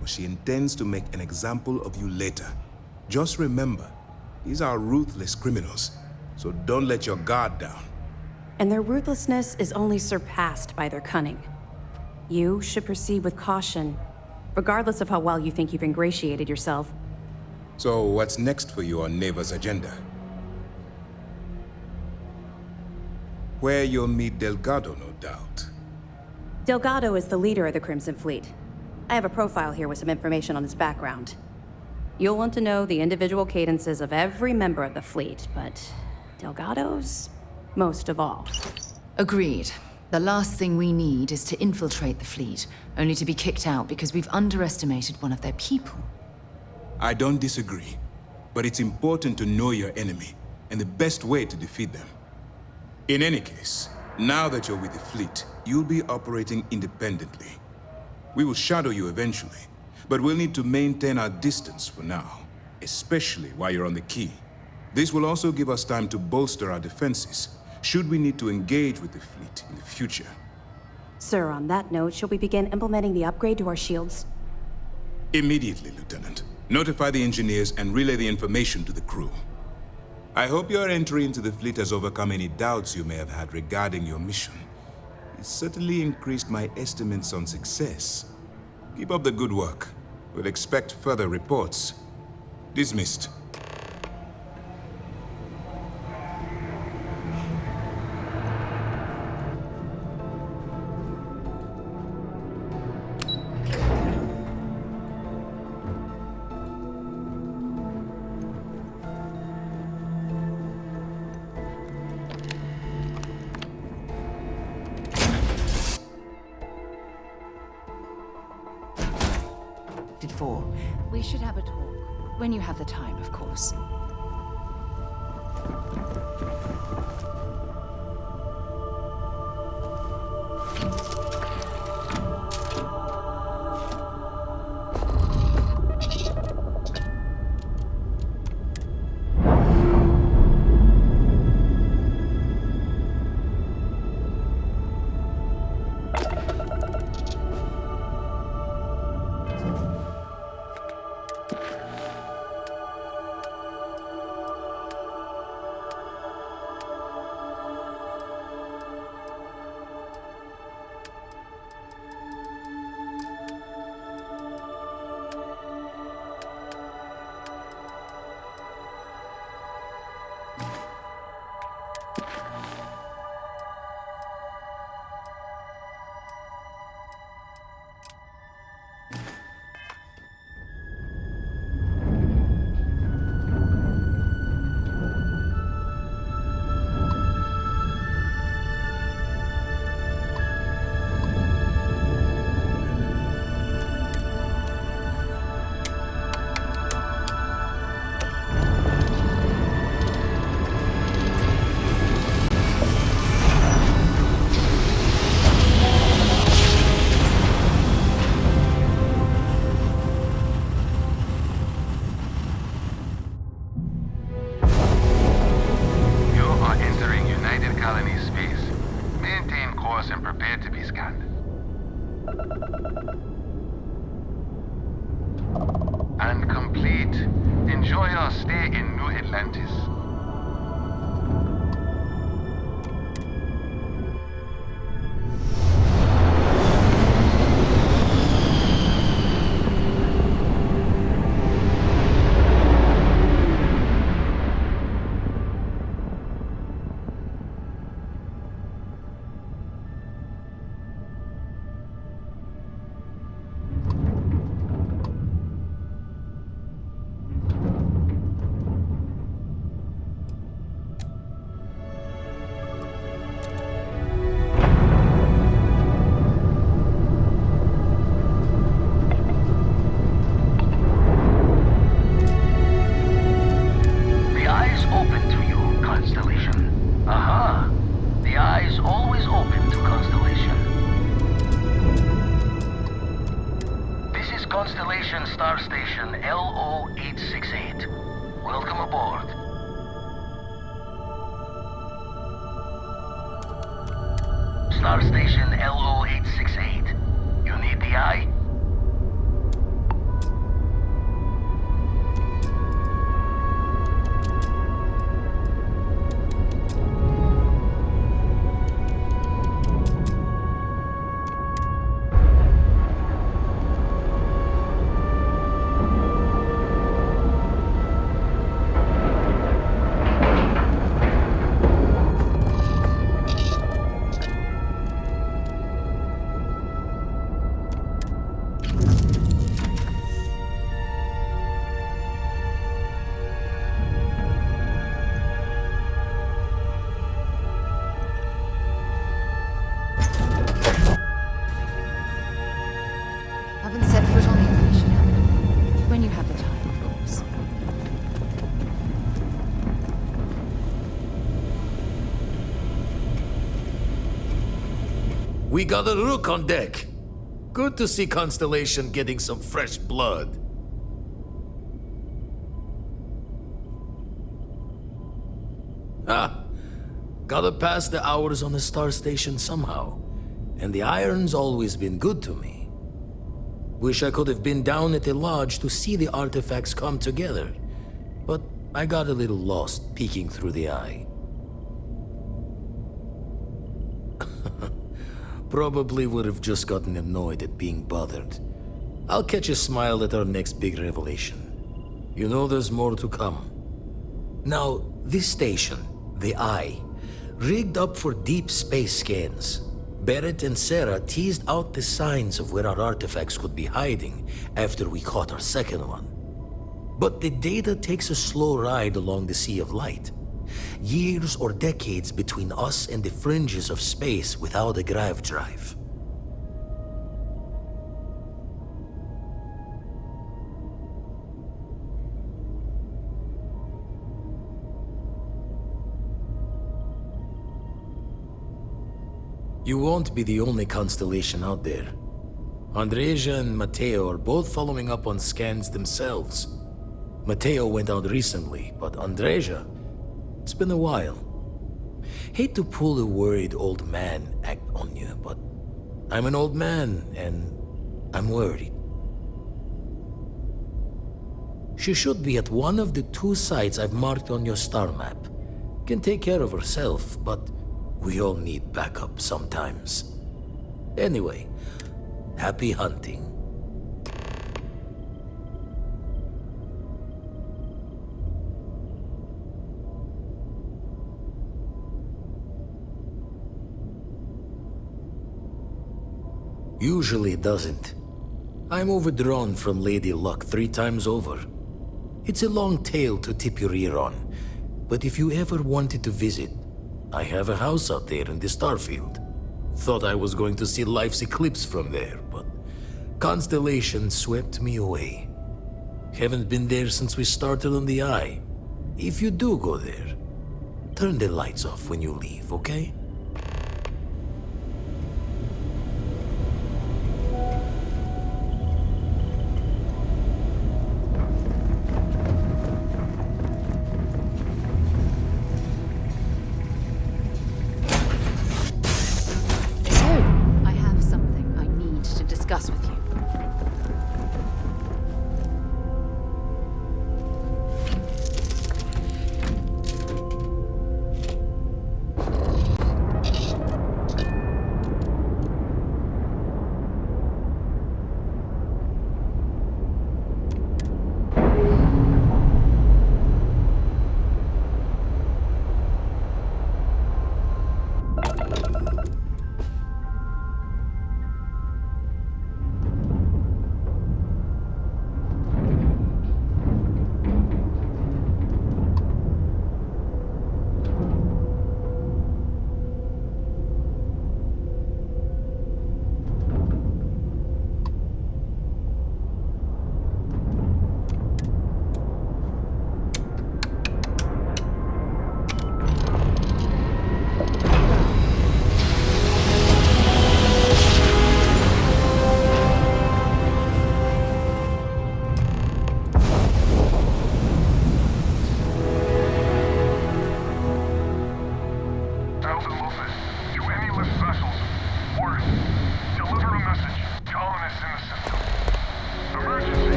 or she intends to make an example of you later. Just remember, these are ruthless criminals, so don't let your guard down. And their ruthlessness is only surpassed by their cunning. You should proceed with caution, regardless of how well you think you've ingratiated yourself. So what's next for you on Neva's agenda? Where you'll meet Delgado, no doubt. Delgado is the leader of the Crimson Fleet. I have a profile here with some information on his background. You'll want to know the individual cadences of every member of the fleet, but Delgado's most of all. Agreed. The last thing we need is to infiltrate the fleet, only to be kicked out because we've underestimated one of their people. I don't disagree, but it's important to know your enemy, and the best way to defeat them. In any case, now that you're with the fleet, you'll be operating independently. We will shadow you eventually, but we'll need to maintain our distance for now, especially while you're on the key. This will also give us time to bolster our defenses, should we need to engage with the fleet in the future. Sir, on that note, shall we begin implementing the upgrade to our shields? Immediately, Lieutenant. Notify the engineers and relay the information to the crew. I hope your entry into the fleet has overcome any doubts you may have had regarding your mission. It certainly increased my estimates on success. Keep up the good work. We'll expect further reports. Dismissed. We should have a talk. When you have the time, of course. Constellation Star Station LO-868. Welcome aboard. Star Station LO-868. You need the eye? Haven't set foot on the operation yet. When you have the time, of course. We got a rook on deck. Good to see Constellation getting some fresh blood. Gotta pass the hours on the Star Station somehow. And the iron's always been good to me. Wish I could have been down at the lodge to see the artifacts come together. But I got a little lost peeking through the eye. Probably would have just gotten annoyed at being bothered. I'll catch a smile at our next big revelation. You know there's more to come. Now, this station, the Eye, rigged up for deep space scans. Barrett and Sarah teased out the signs of where our artifacts could be hiding after we caught our second one. But the data takes a slow ride along the Sea of Light. Years or decades between us and the fringes of space without a grav drive. You won't be the only constellation out there. Andreja and Matteo are both following up on scans themselves. Matteo went out recently, but Andreja, it's been a while. Hate to pull a worried old man act on you, but I'm an old man and I'm worried. She should be at one of the 2 sites I've marked on your star map. Can take care of herself, but we all need backup sometimes. Anyway, happy hunting. Usually it doesn't. I'm overdrawn from Lady Luck 3 times over. It's a long tale to tip your ear on, but if you ever wanted to visit, I have a house out there in the Starfield. Thought I was going to see life's eclipse from there, but Constellation swept me away. Haven't been there since we started on the Eye. If you do go there, turn the lights off when you leave, okay? Discuss with you.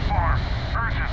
far. Urgent.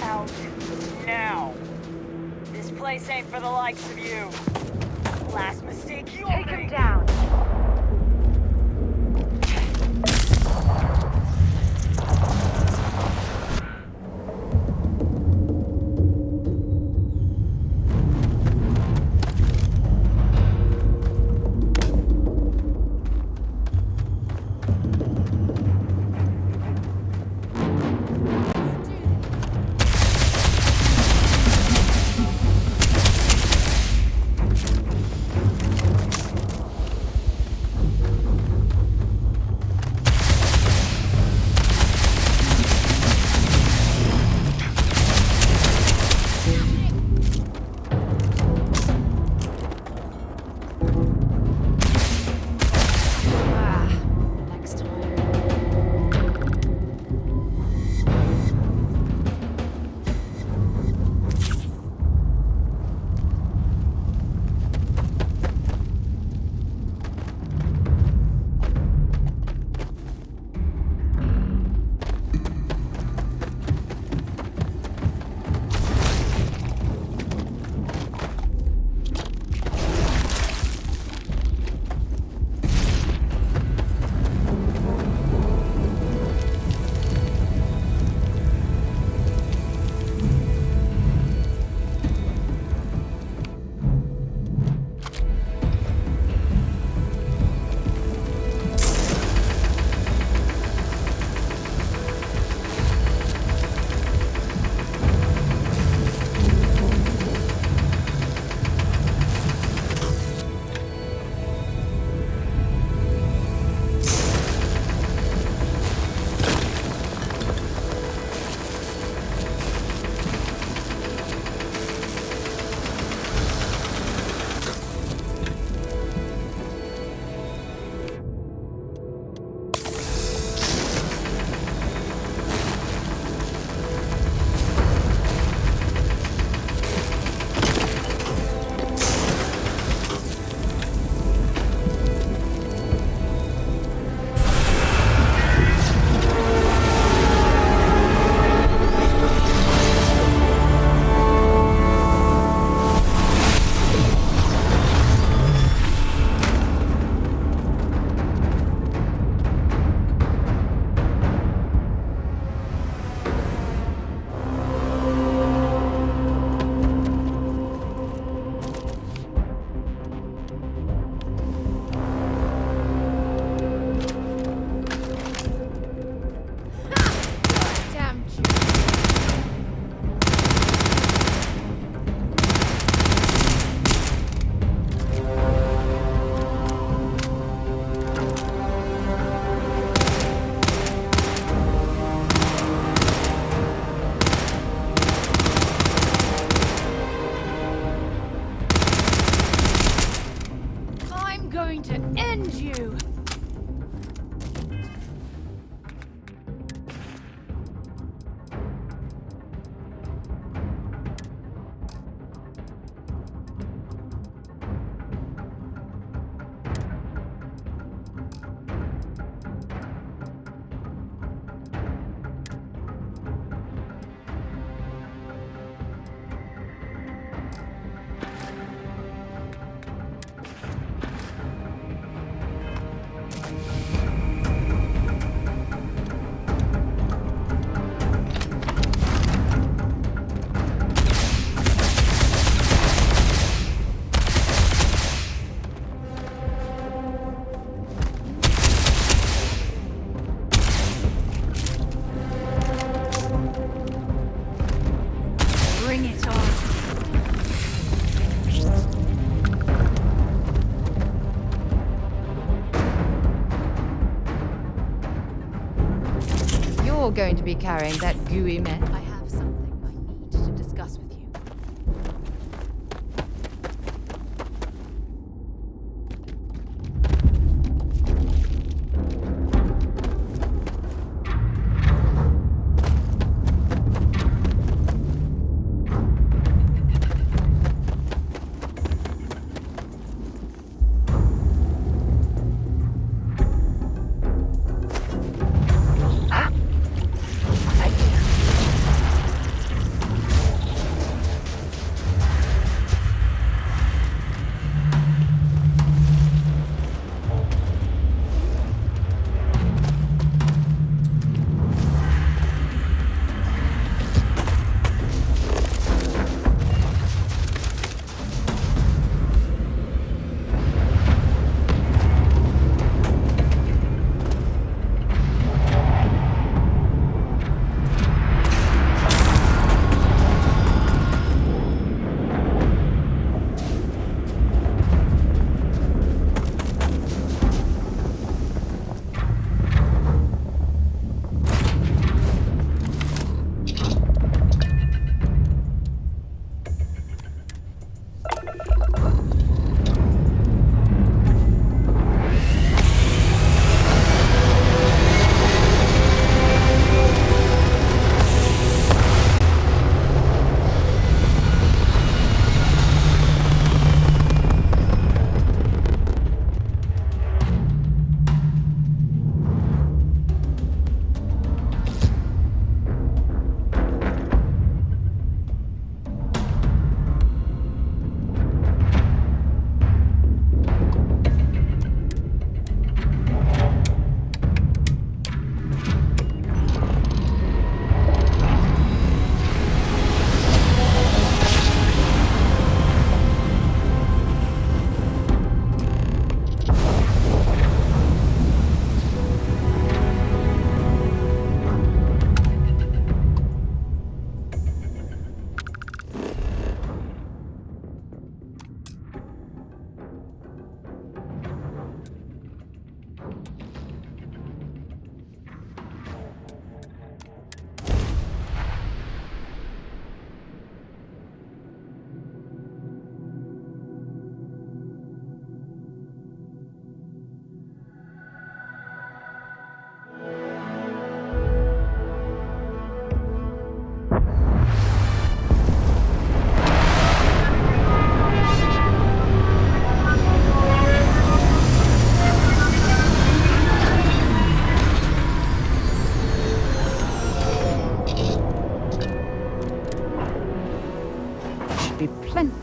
Out now. This place ain't for the likes of you. Last mistake you'll make. Take him down. going to end you! Bring it on. You're going to be carrying that gooey mess. I have something I need to discuss with you.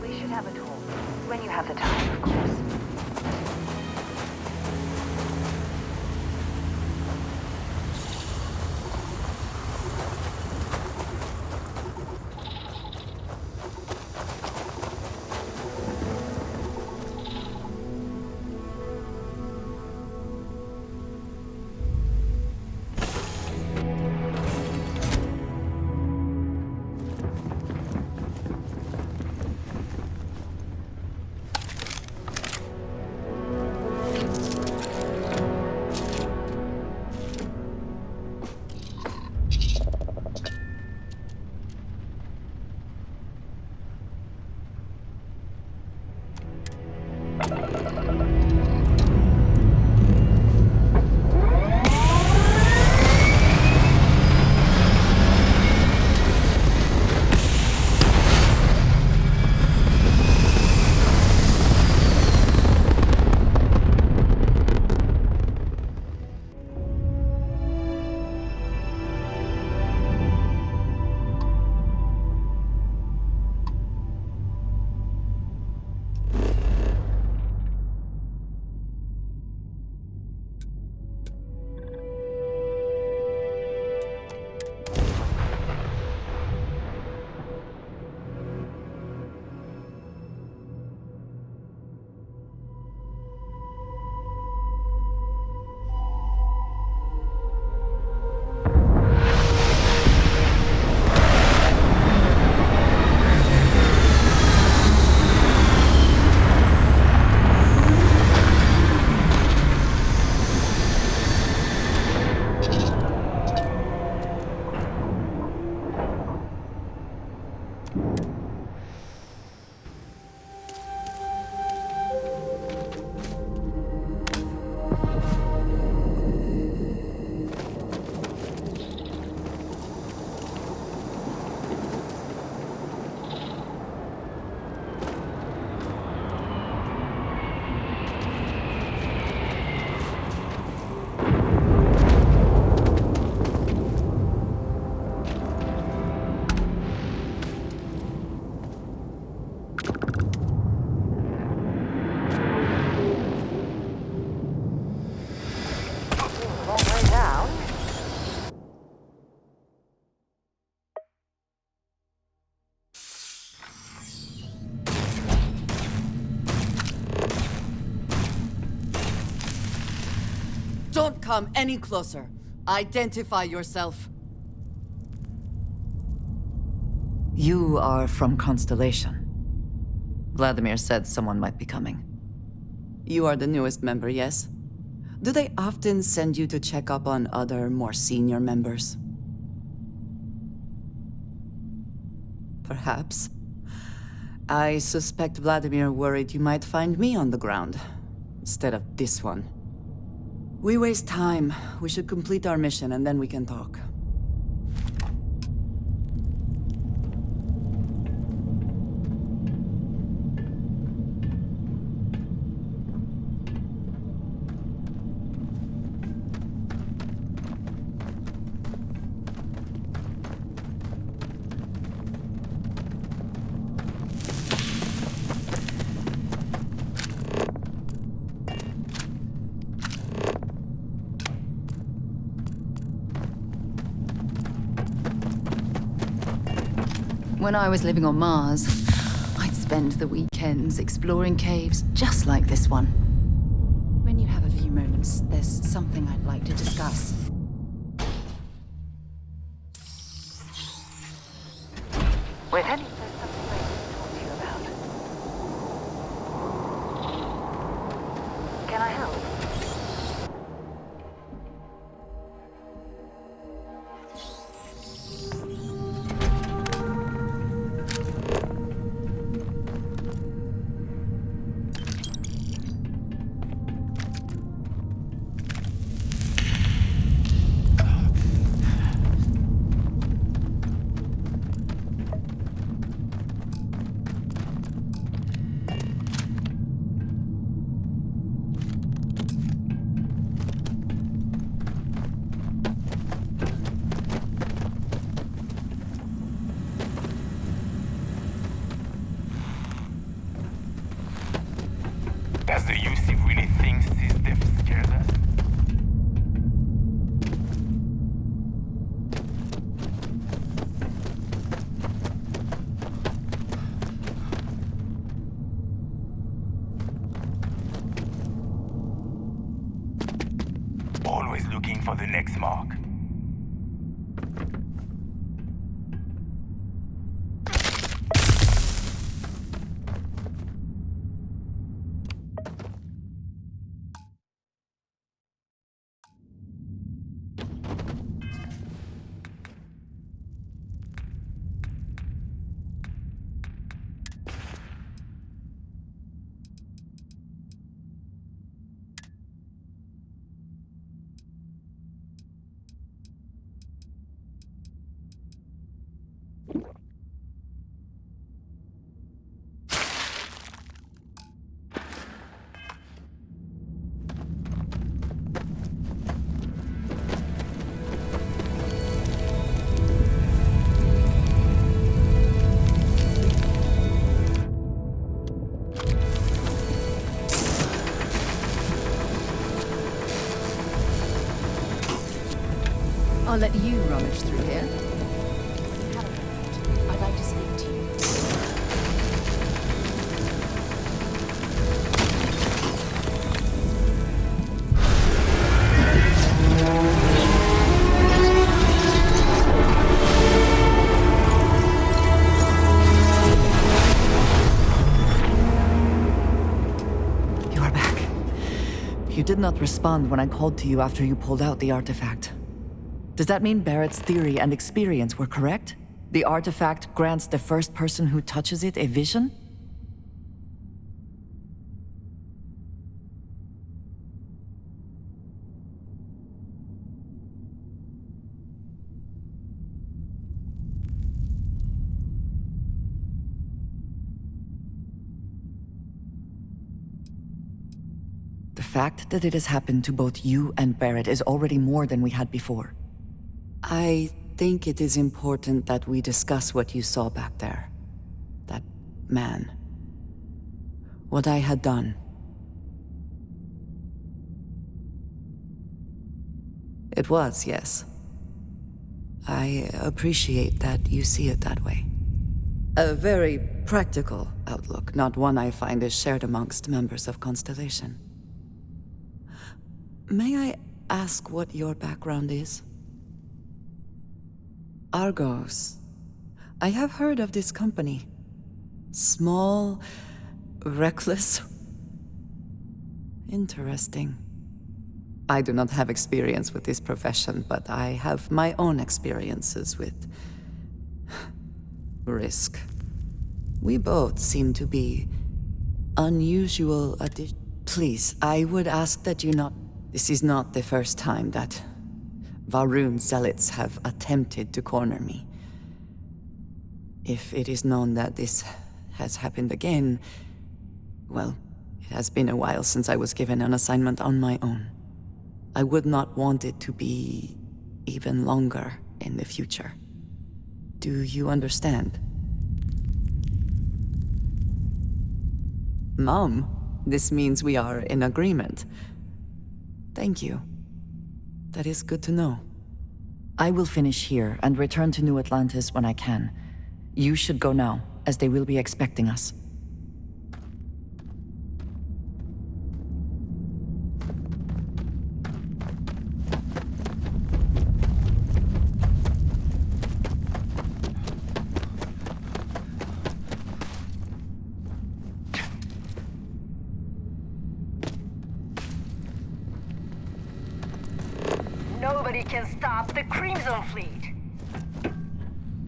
We should have a talk. When you have the time, of course. Don't come any closer. Identify yourself. You are from Constellation. Vladimir said someone might be coming. You are the newest member, yes? Do they often send you to check up on other, more senior members? Perhaps. I suspect Vladimir worried you might find me on the ground, instead of this one. We waste time. We should complete our mission and then we can talk. When I was living on Mars, I'd spend the weekends exploring caves just like this one. When you have a few moments, there's something I'd like to discuss. We're heading for something I need to talk to you about. Can I help? Does the UC really think this stuff scares us? Always looking for the next mark. I'll let you rummage through here. I'd like to speak to you. You are back. You did not respond when I called to you after you pulled out the artifact. Does that mean Barrett's theory and experience were correct? The artifact grants the first person who touches it a vision? The fact that it has happened to both you and Barrett is already more than we had before. I think it is important that we discuss what you saw back there. That man. What I had done. It was, yes. I appreciate that you see it that way. A very practical outlook, not one I find is shared amongst members of Constellation. May I ask what your background is? Argos. I have heard of this company. Small, reckless. Interesting. I do not have experience with this profession, but I have my own experiences with risk. We both seem to be unusual additions. Please, I would ask that you not... This is not the first time that Va'ruun zealots have attempted to corner me. If it is known that this has happened again, well, it has been a while since I was given an assignment on my own. I would not want it to be even longer in the future. Do you understand? Mom, this means we are in agreement. Thank you. That is good to know. I will finish here and return to New Atlantis when I can. You should go now, as they will be expecting us. Nobody can stop the Crimson Fleet.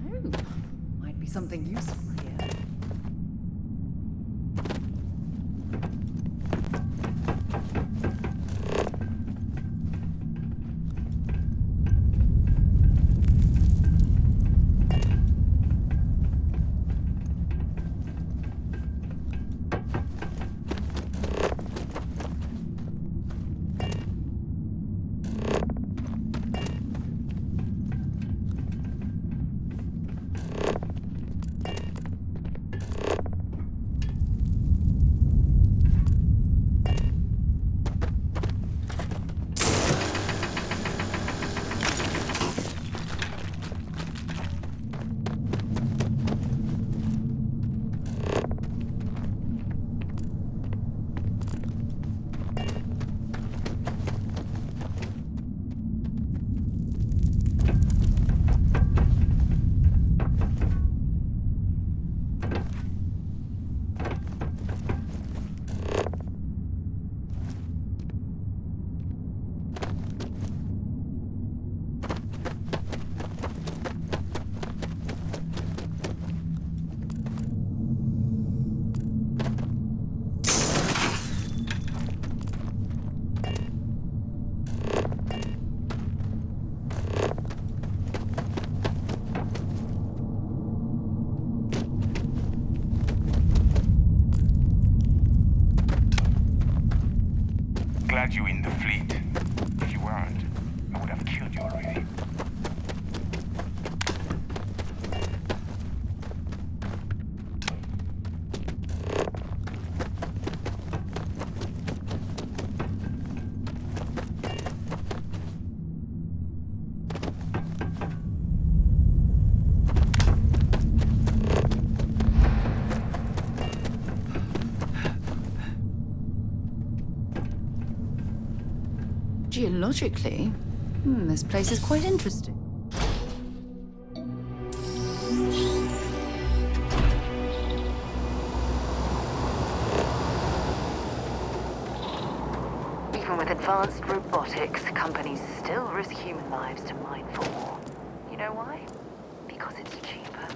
Ooh, might be something useful here. Glad you're in the fleet. If you weren't, I would have killed you already. Geologically, this place is quite interesting. Even with advanced robotics, companies still risk human lives to mine for war. You know why? Because it's cheaper.